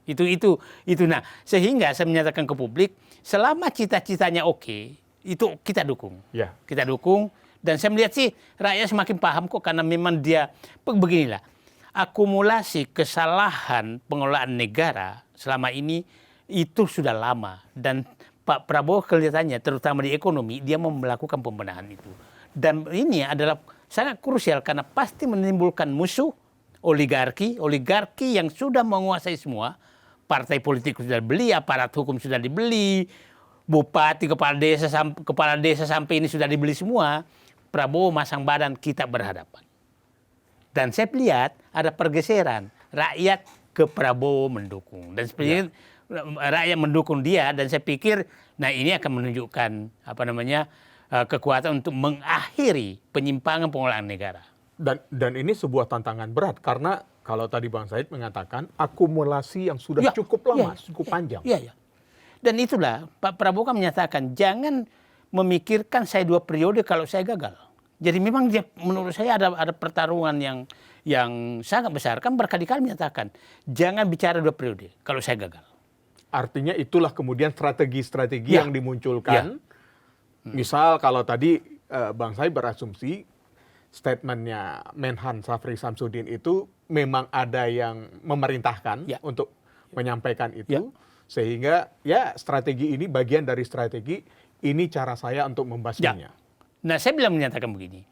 [SPEAKER 1] Itu. Nah, sehingga saya menyatakan ke publik, selama cita-citanya oke, itu kita dukung.
[SPEAKER 3] Ya.
[SPEAKER 1] Kita dukung. Dan saya melihat sih rakyat semakin paham kok, karena memang dia, beginilah, akumulasi kesalahan pengelolaan negara selama ini itu sudah lama. Dan Pak Prabowo kelihatannya, terutama di ekonomi, dia mau melakukan pembenahan itu. Dan ini adalah sangat krusial karena pasti menimbulkan musuh oligarki yang sudah menguasai semua. Partai politik sudah beli, aparat hukum sudah dibeli, bupati, kepala desa sampai ini sudah dibeli semua. Prabowo masang badan, kita berhadapan. Dan saya lihat ada pergeseran rakyat ke Prabowo mendukung. Dan sebenarnya rakyat mendukung dia, dan saya pikir nah ini akan menunjukkan kekuatan untuk mengakhiri penyimpangan pengelolaan negara.
[SPEAKER 3] Dan ini sebuah tantangan berat karena kalau tadi Bang Said mengatakan akumulasi yang sudah cukup lama, cukup panjang.
[SPEAKER 1] Iya. Dan itulah Pak Prabowo kan menyatakan jangan memikirkan saya 2 periode kalau saya gagal. Jadi memang menurut saya ada pertarungan yang sangat besar. Kan berkali-kali menyatakan jangan bicara 2 periode kalau saya gagal.
[SPEAKER 3] Artinya itulah kemudian strategi-strategi yang dimunculkan. Misal kalau tadi Bang Said berasumsi statementnya Menhan Syafri Samsudin itu memang ada yang memerintahkan untuk menyampaikan itu. Sehingga strategi ini bagian dari strategi, ini cara saya untuk membasminya.
[SPEAKER 1] Nah, saya bilang menyatakan begini.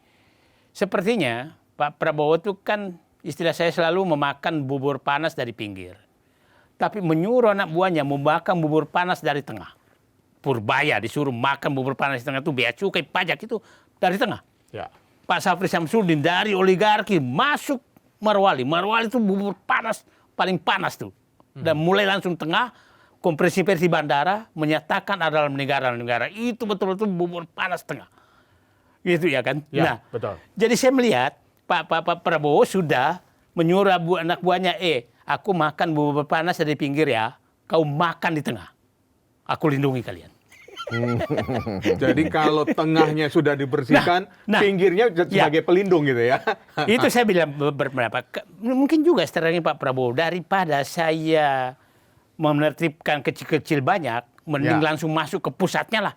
[SPEAKER 1] Sepertinya Pak Prabowo itu kan istilah saya selalu memakan bubur panas dari pinggir. Tapi menyuruh anak buahnya memakan bubur panas dari tengah. Purbaya disuruh makan bubur panas di tengah itu, bea cukai, pajak itu dari tengah.
[SPEAKER 3] Ya.
[SPEAKER 1] Pak Syafri Samsudin dari oligarki masuk Marwali. Marwali itu bubur panas, paling panas tuh. Dan mulai langsung tengah, konferensi bandara menyatakan adalah negara-negara itu betul-betul bubur panas tengah. Gitu ya kan?
[SPEAKER 3] Ya, betul.
[SPEAKER 1] Jadi saya melihat Pak Prabowo sudah menyuruh anak buahnya, aku makan bubur panas dari pinggir ya, kau makan di tengah. Aku lindungi kalian.
[SPEAKER 3] Jadi kalau tengahnya sudah dibersihkan, pinggirnya sebagai pelindung gitu ya.
[SPEAKER 1] Itu saya bilang berpendapat. Mungkin juga strategi Pak Prabowo, daripada saya menertibkan kecil-kecil banyak, mending langsung masuk ke pusatnya lah.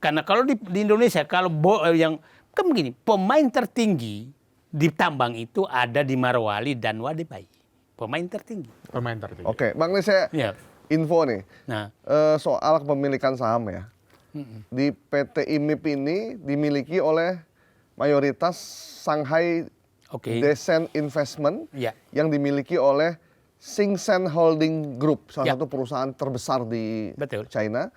[SPEAKER 1] Karena kalau di Indonesia, kalau yang kan begini, pemain tertinggi di tambang itu ada di Marwali dan Wadebai. Pemain tertinggi.
[SPEAKER 4] Oke, Bang, ini saya info nih. Soal kepemilikan saham ya. Di PT IMIP ini dimiliki oleh mayoritas Shanghai Descent Investment yang dimiliki oleh Xingchen Holding Group, salah satu perusahaan terbesar di China.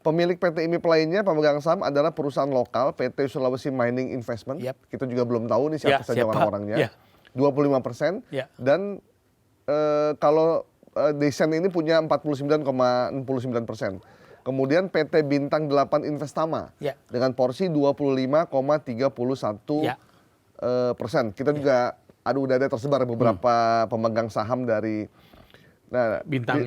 [SPEAKER 4] Pemilik PT IMIP lainnya pemegang saham adalah perusahaan lokal PT Sulawesi Mining Investment. Kita juga belum tahu nih siapa saja orang-orangnya. 25%. Dan kalau Descent ini punya 49,69%. Kemudian PT Bintang 8 Investama dengan porsi 25,31%. Kita juga udah ada tersebar beberapa pemegang saham dari
[SPEAKER 3] Bintang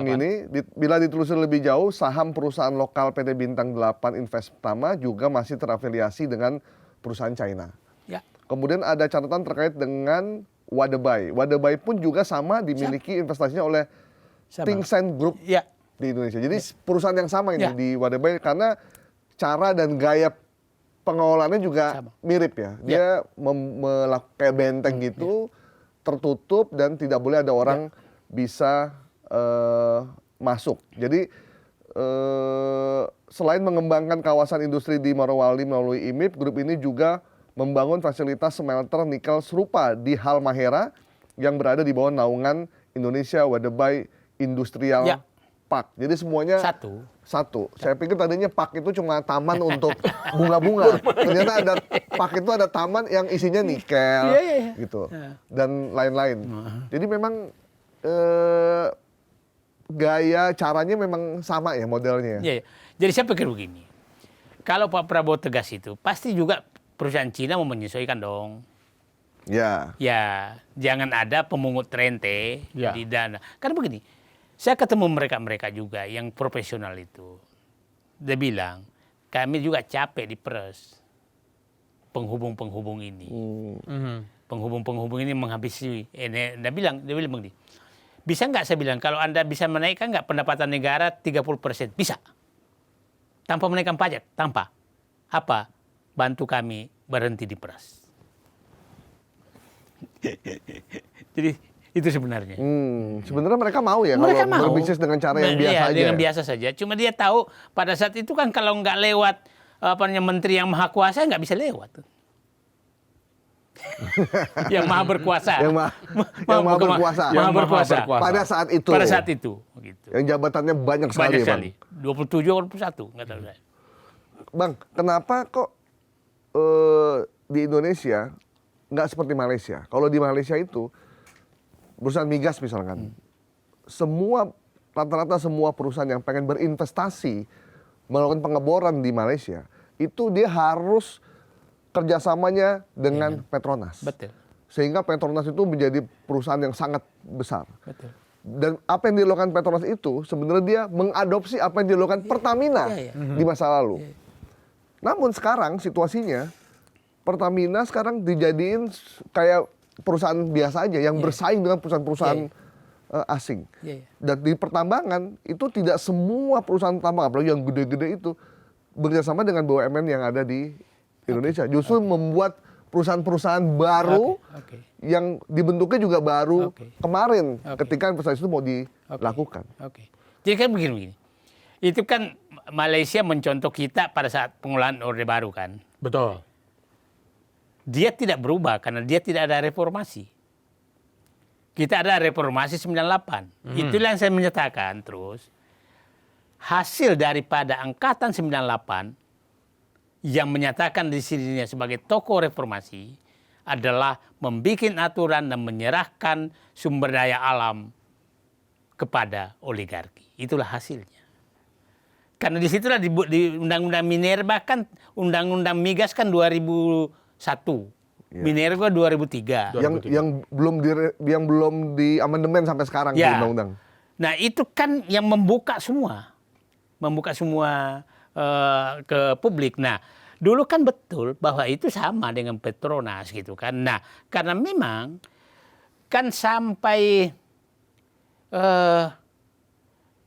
[SPEAKER 4] ini. Bila ditelusuri lebih jauh, saham perusahaan lokal PT Bintang 8 Investama juga masih terafiliasi dengan perusahaan China. Kemudian ada catatan terkait dengan Wadebai. Wadebai pun juga sama dimiliki investasinya oleh Xingchen Group di Indonesia. Jadi perusahaan yang sama ini di Wadebai karena cara dan gaya pengelolaannya juga mirip ya. Dia melakukan kayak benteng gitu, tertutup dan tidak boleh ada orang bisa masuk. Jadi selain mengembangkan kawasan industri di Morowali melalui IMIP, grup ini juga membangun fasilitas smelter nikel serupa di Halmahera yang berada di bawah naungan Indonesia Wadebai Industrial Park. Jadi semuanya satu. Saya pikir tadinya park itu cuma taman untuk bunga-bunga. Ternyata ada park itu ada taman yang isinya nikel gitu dan lain-lain. Jadi memang gaya caranya memang sama ya modelnya.
[SPEAKER 1] Jadi saya pikir begini. Kalau Pak Prabowo tegas itu pasti juga perusahaan Cina mau menyesuaikan dong. Jangan ada pemungut rente di dana. Karena begini, saya ketemu mereka juga yang profesional itu. Dia bilang, kami juga capek diperes penghubung-penghubung ini. Penghubung-penghubung ini menghabisi. Dia bilang begini, bisa nggak saya bilang, kalau Anda bisa menaikkan nggak pendapatan negara 30%? Bisa. Tanpa menaikkan pajak? Tanpa. Apa? Bantu kami berhenti diperas. Jadi Itu sebenarnya.
[SPEAKER 4] Sebenarnya mereka mau ya
[SPEAKER 1] Mereka
[SPEAKER 4] kalau
[SPEAKER 1] mau
[SPEAKER 4] berbisnis dengan cara yang biasa aja.
[SPEAKER 1] Dengan biasa saja. Cuma dia tahu pada saat itu kan kalau nggak lewat menteri yang maha kuasa nggak bisa lewat. Yang maha berkuasa.
[SPEAKER 4] Yang maha berkuasa.
[SPEAKER 1] Maha berkuasa.
[SPEAKER 4] Pada saat itu.
[SPEAKER 1] Pada saat itu. Gitu.
[SPEAKER 4] Yang jabatannya banyak sekali,
[SPEAKER 1] Banyak sekali. 27 atau 21, nggak tahu saya.
[SPEAKER 4] Bang, kenapa kok di Indonesia nggak seperti Malaysia? Kalau di Malaysia itu perusahaan migas misalkan, rata-rata semua perusahaan yang pengen berinvestasi melakukan pengeboran di Malaysia, itu dia harus kerjasamanya dengan Petronas.
[SPEAKER 1] Betul.
[SPEAKER 4] Sehingga Petronas itu menjadi perusahaan yang sangat besar.
[SPEAKER 1] Betul.
[SPEAKER 4] Dan apa yang dilakukan Petronas itu sebenarnya dia mengadopsi apa yang dilakukan Pertamina di masa lalu. Namun sekarang situasinya Pertamina sekarang dijadiin kayak perusahaan biasa aja yang bersaing dengan perusahaan-perusahaan asing. Dan di pertambangan itu tidak semua perusahaan tambang, apalagi yang gede-gede itu bekerjasama dengan BUMN yang ada di Indonesia. Justru membuat perusahaan-perusahaan baru yang dibentuknya juga baru kemarin ketika investasi itu mau dilakukan.
[SPEAKER 1] Jadi kan begini. Itu kan Malaysia mencontoh kita pada saat pengolahan Orde Baru kan.
[SPEAKER 3] Betul.
[SPEAKER 1] Dia tidak berubah karena dia tidak ada reformasi. Kita ada reformasi 98. Itulah yang saya menyatakan terus. Hasil daripada angkatan 98 yang menyatakan di sini sebagai tokoh reformasi adalah membuat aturan dan menyerahkan sumber daya alam kepada oligarki. Itulah hasilnya. Karena disitulah di Undang-Undang Minerba kan, Undang-Undang Migas kan 2001. Minerba 2003.
[SPEAKER 4] Yang belum di amandemen sampai sekarang di undang-undang.
[SPEAKER 1] Nah, itu kan yang membuka semua ke publik. Nah, dulu kan betul bahwa itu sama dengan Petronas gitu kan. Nah, karena memang kan sampai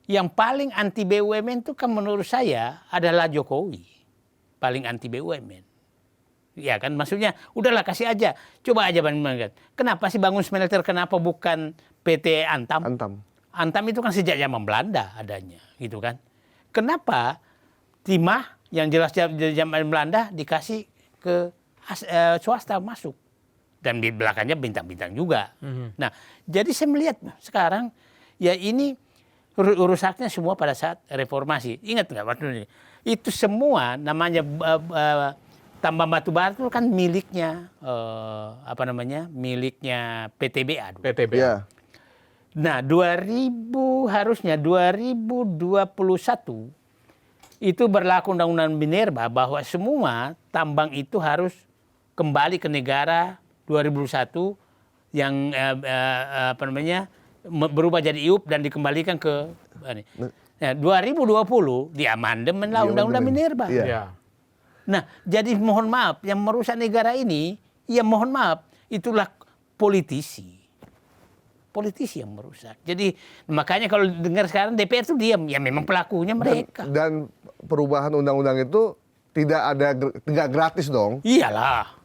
[SPEAKER 1] yang paling anti BUMN itu kan menurut saya adalah Jokowi. Paling anti BUMN. Ya kan, maksudnya udahlah kasih aja. Coba aja bandingkan. Kenapa sih bangun smelter, kenapa bukan PT Antam? Antam itu kan sejak zaman Belanda adanya gitu kan. Kenapa timah yang jelas dari zaman Belanda dikasih ke swasta masuk. Dan di belakangnya bintang-bintang juga. Nah, jadi saya melihat sekarang ya ini rusaknya semua pada saat reformasi. Ingat nggak waktu ini? Itu semua namanya tambang batu bara itu kan miliknya miliknya PTBA dulu.
[SPEAKER 3] PTBA.
[SPEAKER 4] Ya.
[SPEAKER 1] Nah, 2021 itu berlaku Undang-Undang Minerba bahwa semua tambang itu harus kembali ke negara 2001 yang berubah jadi IUP dan dikembalikan ke Nah, 2020 diamandemen lah Undang-Undang Minerba.
[SPEAKER 3] Ya.
[SPEAKER 1] Nah, jadi mohon maaf yang merusak negara ini, ya mohon maaf, itulah politisi yang merusak. Jadi makanya kalau dengar sekarang DPR itu diam, ya memang pelakunya mereka.
[SPEAKER 4] Dan perubahan undang-undang itu tidak gratis dong.
[SPEAKER 1] Iyalah.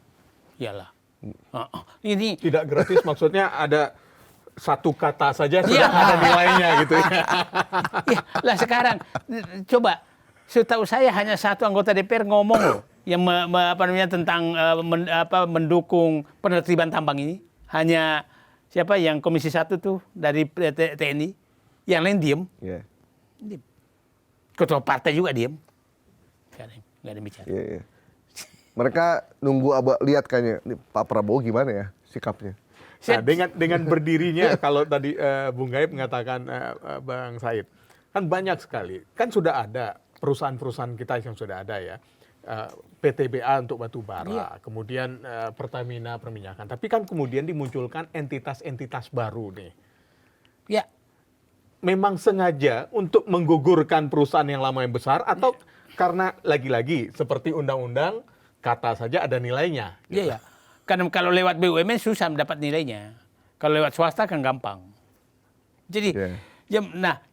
[SPEAKER 1] Ini
[SPEAKER 3] Tidak gratis maksudnya ada satu kata saja sudah ada nilainya gitu ya.
[SPEAKER 1] Ya, lah sekarang coba setahu saya hanya satu anggota DPR ngomong loh yang tentang mendukung penertiban tambang ini. Hanya siapa yang Komisi 1 tuh dari TNI, yang lain diem. Diem. Ketua partai juga diem. Nggak ada bicara.
[SPEAKER 4] Mereka nunggu lihat kayaknya Pak Prabowo gimana ya sikapnya.
[SPEAKER 3] Nah, dengan berdirinya kalau tadi Bung Gaib mengatakan Bang Said, kan banyak sekali. Kan sudah ada perusahaan-perusahaan kita yang sudah ada ya. PTBA untuk batu bara, kemudian Pertamina perminyakan. Tapi kan kemudian dimunculkan entitas-entitas baru nih.
[SPEAKER 1] Ya.
[SPEAKER 3] Memang sengaja untuk menggugurkan perusahaan yang lama yang besar atau karena lagi-lagi seperti undang-undang kata saja ada nilainya.
[SPEAKER 1] Iya, ya. Karena kalau lewat BUMN susah mendapat nilainya. Kalau lewat swasta kan gampang. Jadi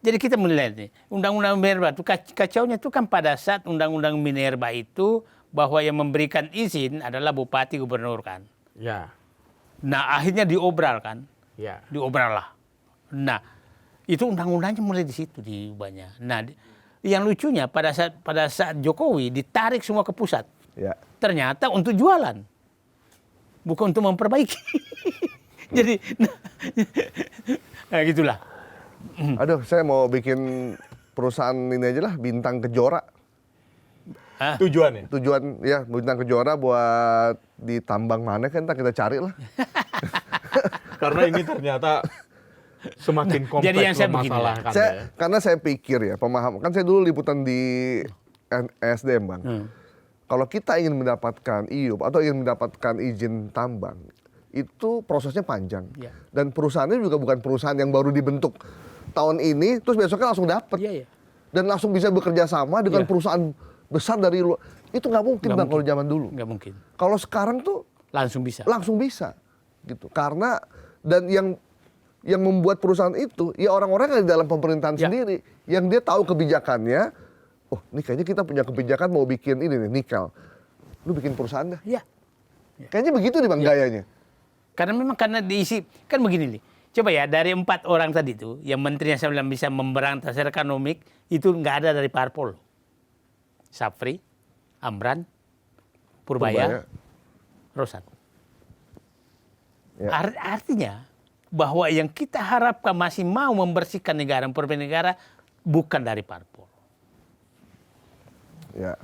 [SPEAKER 1] jadi kita menilai nih, Undang-Undang Minerba itu kacaunya itu kan pada saat Undang-Undang Minerba itu bahwa yang memberikan izin adalah bupati gubernur kan.
[SPEAKER 3] Ya.
[SPEAKER 1] Nah, akhirnya diobral kan.
[SPEAKER 3] Ya.
[SPEAKER 1] Diobral lah. Nah, itu undang-undangnya mulai di situ diubahnya. Nah, yang lucunya pada saat Jokowi ditarik semua ke pusat,
[SPEAKER 4] Ya.
[SPEAKER 1] ternyata untuk jualan, bukan untuk memperbaiki. Jadi, nah gitulah.
[SPEAKER 4] Aduh, saya mau bikin perusahaan ini aja lah, Bintang Kejora.
[SPEAKER 3] Tujuannya?
[SPEAKER 4] Tujuan ya Bintang Kejora buat ditambang mana kan, ntar kita cari lah.
[SPEAKER 3] Karena ini ternyata semakin kompleks
[SPEAKER 1] jadi yang saya
[SPEAKER 3] mempermasalahkan.
[SPEAKER 4] Karena saya pikir ya, pemaham kan saya dulu liputan di SDM Bang. Kalau kita ingin mendapatkan IUP atau ingin mendapatkan izin tambang, itu prosesnya panjang.
[SPEAKER 1] Ya.
[SPEAKER 4] Dan perusahaannya juga bukan perusahaan yang baru dibentuk tahun ini, terus besoknya langsung dapat.
[SPEAKER 1] Iya, iya.
[SPEAKER 4] Dan langsung bisa bekerja sama dengan perusahaan besar dari luar. Itu nggak mungkin Bang kalau zaman dulu.
[SPEAKER 1] Nggak mungkin.
[SPEAKER 4] Kalau sekarang tuh
[SPEAKER 1] Langsung bisa.
[SPEAKER 4] langsung bisa gitu. Karena dan yang membuat perusahaan itu ya orang-orang yang di dalam pemerintahan sendiri, yang dia tahu kebijakannya. Oh, ini kayaknya kita punya kebijakan mau bikin ini nih, nikel. Lu bikin perusahaan dah.
[SPEAKER 1] Iya.
[SPEAKER 4] Kayaknya begitu nih Bang gayanya.
[SPEAKER 1] Karena diisi, kan begini nih. Coba ya, dari 4 orang tadi itu, yang menterinya saya bilang bisa memberantas ekonomi, itu nggak ada dari parpol. Sapri, Amran, Purbaya, Rosan.
[SPEAKER 4] Ya.
[SPEAKER 1] Artinya bahwa yang kita harapkan masih mau membersihkan negara, memperbaiki negara, bukan dari parpol.
[SPEAKER 4] Ya.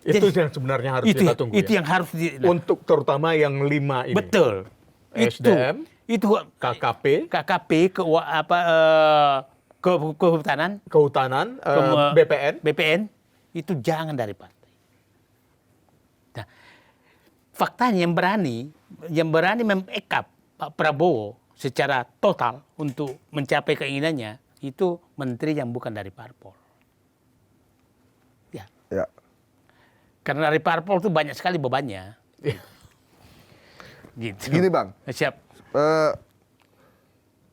[SPEAKER 3] Itu yang sebenarnya harus kita tunggu.
[SPEAKER 1] Itu
[SPEAKER 3] ya?
[SPEAKER 1] yang harus
[SPEAKER 3] Untuk terutama yang 5 ini.
[SPEAKER 1] Betul.
[SPEAKER 3] SDM,
[SPEAKER 1] itu
[SPEAKER 3] KKP,
[SPEAKER 1] kehutanan, BPN, itu jangan dari partai. Nah, faktanya yang berani membackup Pak Prabowo secara total untuk mencapai keinginannya itu menteri yang bukan dari parpol. Ya.
[SPEAKER 4] Ya.
[SPEAKER 1] Karena dari parpol itu banyak sekali bebannya. Gitu.
[SPEAKER 4] Gini Bang.
[SPEAKER 1] Siap.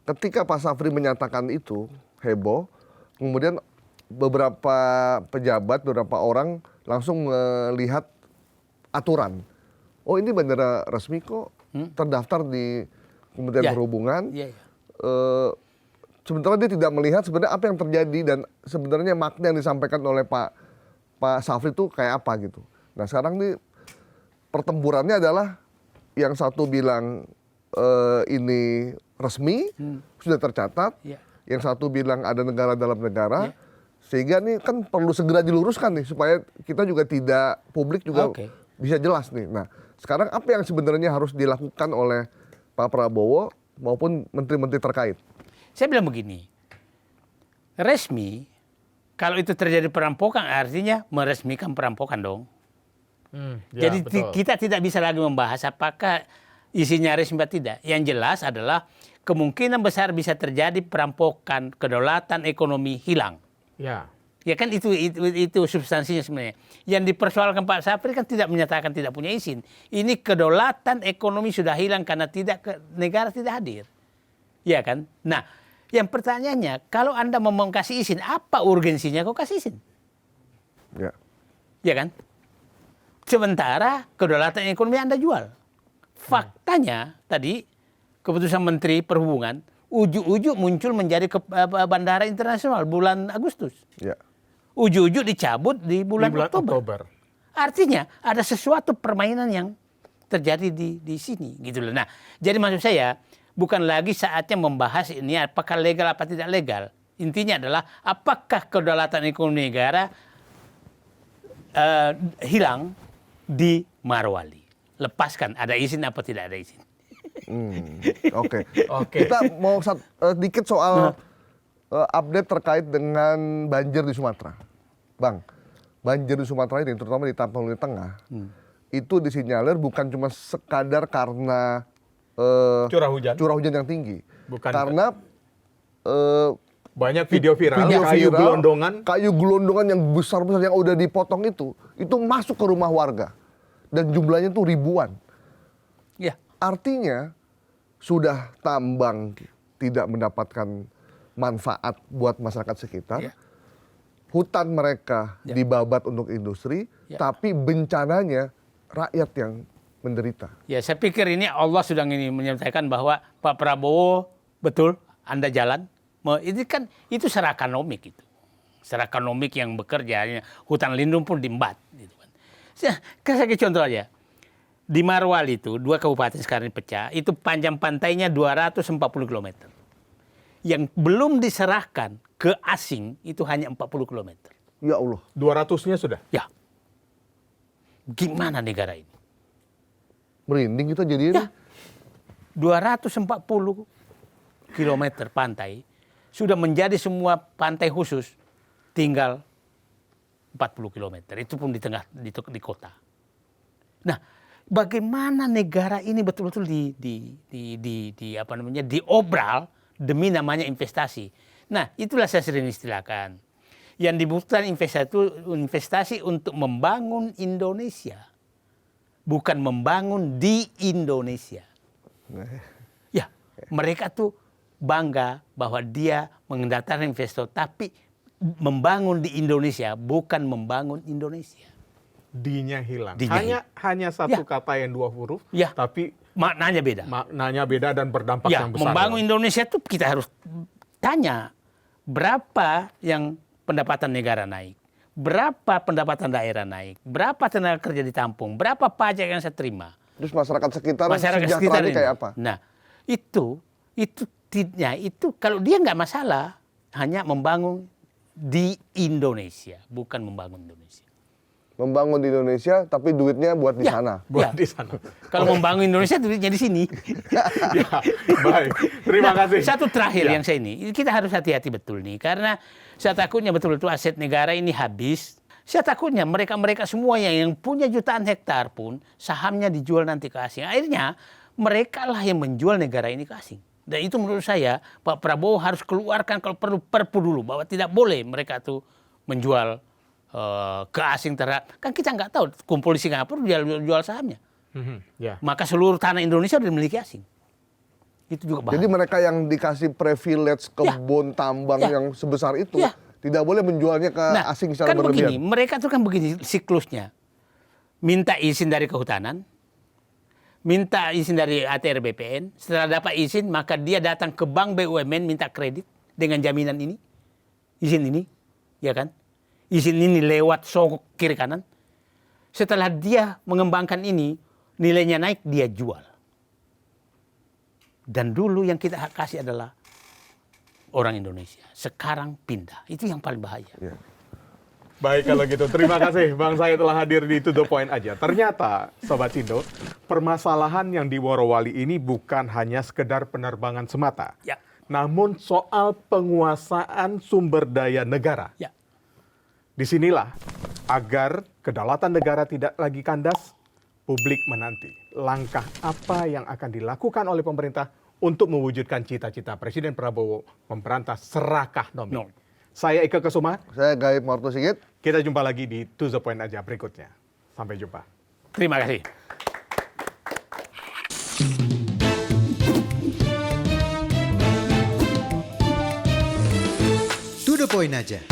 [SPEAKER 4] Ketika Pak Safri menyatakan itu heboh, kemudian beberapa pejabat, beberapa orang langsung melihat aturan. Oh, ini bandara resmi kok, terdaftar di Kementerian Perhubungan.
[SPEAKER 1] Ya, ya.
[SPEAKER 4] Sementara dia tidak melihat sebenarnya apa yang terjadi dan sebenarnya makna yang disampaikan oleh Pak Safri itu kayak apa gitu. Nah sekarang nih pertempurannya adalah yang satu bilang ini resmi, sudah tercatat.
[SPEAKER 1] Ya.
[SPEAKER 4] Yang satu bilang ada negara dalam negara. Sehingga nih kan perlu segera diluruskan nih supaya kita juga tidak, publik juga bisa jelas nih. Nah sekarang apa yang sebenarnya harus dilakukan oleh Pak Prabowo maupun menteri-menteri terkait?
[SPEAKER 1] Saya bilang begini, resmi, kalau itu terjadi perampokan artinya meresmikan perampokan dong. Jadi kita tidak bisa lagi membahas apakah isinya resmi atau tidak. Yang jelas adalah kemungkinan besar bisa terjadi perampokan, kedaulatan ekonomi hilang. Ya. Ya kan itu substansinya sebenarnya. Yang dipersoalkan Pak Safri kan tidak menyatakan tidak punya izin. Ini kedaulatan ekonomi sudah hilang karena negara tidak hadir. Ya kan? Nah, yang pertanyaannya, kalau Anda mau kasih izin, apa urgensinya kok kasih izin?
[SPEAKER 4] Ya.
[SPEAKER 1] Ya kan? Sementara kedaulatan ekonomi Anda jual. Faktanya tadi keputusan Menteri Perhubungan ujuk-ujuk muncul menjadi bandara internasional bulan Agustus.
[SPEAKER 4] Ya.
[SPEAKER 1] Ujuk-ujuk dicabut di bulan Oktober. Artinya ada sesuatu permainan yang terjadi di sini gitu loh. Nah, jadi maksud saya bukan lagi saatnya membahas ini apakah legal apa tidak legal. Intinya adalah apakah kedaulatan ekonomi negara hilang di Marwali. Lepaskan, ada izin apa tidak ada izin.
[SPEAKER 4] Oke. Kita mau sedikit soal update terkait dengan banjir di Sumatera. Bang, banjir di Sumatera ini terutama di Tapanuli Tengah, itu disinyalir bukan cuma sekadar karena curah hujan yang tinggi.
[SPEAKER 3] Bukan.
[SPEAKER 4] Karena
[SPEAKER 3] banyak video viral, kayu gelondongan yang besar-besar yang udah dipotong itu masuk ke rumah warga. Dan jumlahnya tuh ribuan.
[SPEAKER 1] Ya.
[SPEAKER 4] Artinya sudah tambang tidak mendapatkan manfaat buat masyarakat sekitar. Ya. Hutan mereka dibabat untuk industri, tapi bencananya rakyat yang menderita.
[SPEAKER 1] Ya, saya pikir ini Allah sudah ingin menyatakan bahwa Pak Prabowo betul Anda jalan. Ini kan itu secara ekonomik itu. Secara ekonomik yang bekerja, hutan lindung pun diembat. Gitu kan. Saya kasih contoh aja. Di Morowali itu, 2 kabupaten sekarang pecah, itu panjang pantainya 240 km. Yang belum diserahkan ke asing itu hanya 40 km.
[SPEAKER 4] Ya Allah.
[SPEAKER 3] 200-nya sudah?
[SPEAKER 1] Ya. Gimana negara ini?
[SPEAKER 4] Merinding kita jadinya.
[SPEAKER 1] Ya. 240 km pantai sudah menjadi semua pantai khusus, tinggal 40 km. Itu pun di tengah di kota. Nah, bagaimana negara ini betul-betul diobral demi namanya investasi. Nah, itulah saya sering istilahkan. Yang dibutuhkan investasi untuk membangun Indonesia, bukan membangun di Indonesia. Ya, mereka tuh bangga bahwa dia mendatangkan investor, tapi membangun di Indonesia, bukan membangun Indonesia.
[SPEAKER 3] D-nya hilang.
[SPEAKER 1] D-nya
[SPEAKER 3] hanya satu kata yang 2 huruf, tapi
[SPEAKER 1] maknanya beda.
[SPEAKER 3] Maknanya beda dan berdampak yang besar.
[SPEAKER 1] Membangun Indonesia itu kita harus tanya berapa yang pendapatan negara naik, berapa pendapatan daerah naik, berapa tenaga kerja ditampung, berapa pajak yang saya terima.
[SPEAKER 4] Terus masyarakat sekitar sejahteranya kayak apa?
[SPEAKER 1] Nah, itu kalau dia nggak masalah, hanya membangun di Indonesia, bukan membangun Indonesia.
[SPEAKER 4] Membangun di Indonesia, tapi duitnya buat di sana.
[SPEAKER 3] Buat di sana.
[SPEAKER 1] Kalau membangun Indonesia, duitnya di sini.
[SPEAKER 3] Ya, baik. Terima kasih.
[SPEAKER 1] Satu terakhir yang saya ini, kita harus hati-hati betul nih, karena saya takutnya betul-betul aset negara ini habis. Saya takutnya mereka semua yang punya jutaan hektar pun sahamnya dijual nanti ke asing. Akhirnya mereka lah yang menjual negara ini ke asing. Dan itu menurut saya Pak Prabowo harus keluarkan kalau perlu perpu dulu bahwa tidak boleh mereka tuh menjual ke asing terhadap, kan kita nggak tahu kumpul di Singapura jual sahamnya. Maka seluruh tanah Indonesia sudah dimiliki asing. Itu juga bahaya.
[SPEAKER 4] Jadi mereka yang dikasih privilege kebun tambang yang sebesar itu tidak boleh menjualnya ke asing secara berlebihan.
[SPEAKER 1] Begini, mereka tuh kan begini siklusnya. Minta izin dari kehutanan, minta izin dari ATR BPN, setelah dapat izin maka dia datang ke bank BUMN minta kredit dengan jaminan ini, izin ini, ya kan? Izin ini lewat sogok kiri kanan. Setelah dia mengembangkan ini, nilainya naik, dia jual. Dan dulu yang kita kasih adalah orang Indonesia. Sekarang pindah. Itu yang paling bahaya.
[SPEAKER 4] Ya.
[SPEAKER 3] Baik kalau gitu. Terima kasih Bang saya telah hadir di To The Point aja. Ternyata Sobat Sindo, permasalahan yang di Morowali ini bukan hanya sekedar penerbangan semata.
[SPEAKER 1] Ya.
[SPEAKER 3] Namun soal penguasaan sumber daya negara.
[SPEAKER 1] Ya.
[SPEAKER 3] Disinilah agar kedaulatan negara tidak lagi kandas, publik menanti langkah apa yang akan dilakukan oleh pemerintah untuk mewujudkan cita-cita Presiden Prabowo memberantas serakah nomi. Saya Ika Kesuma.
[SPEAKER 4] Saya Gaib Marto Sigit.
[SPEAKER 3] Kita jumpa lagi di To The Point aja berikutnya. Sampai jumpa.
[SPEAKER 1] Terima kasih.
[SPEAKER 2] To The Point aja.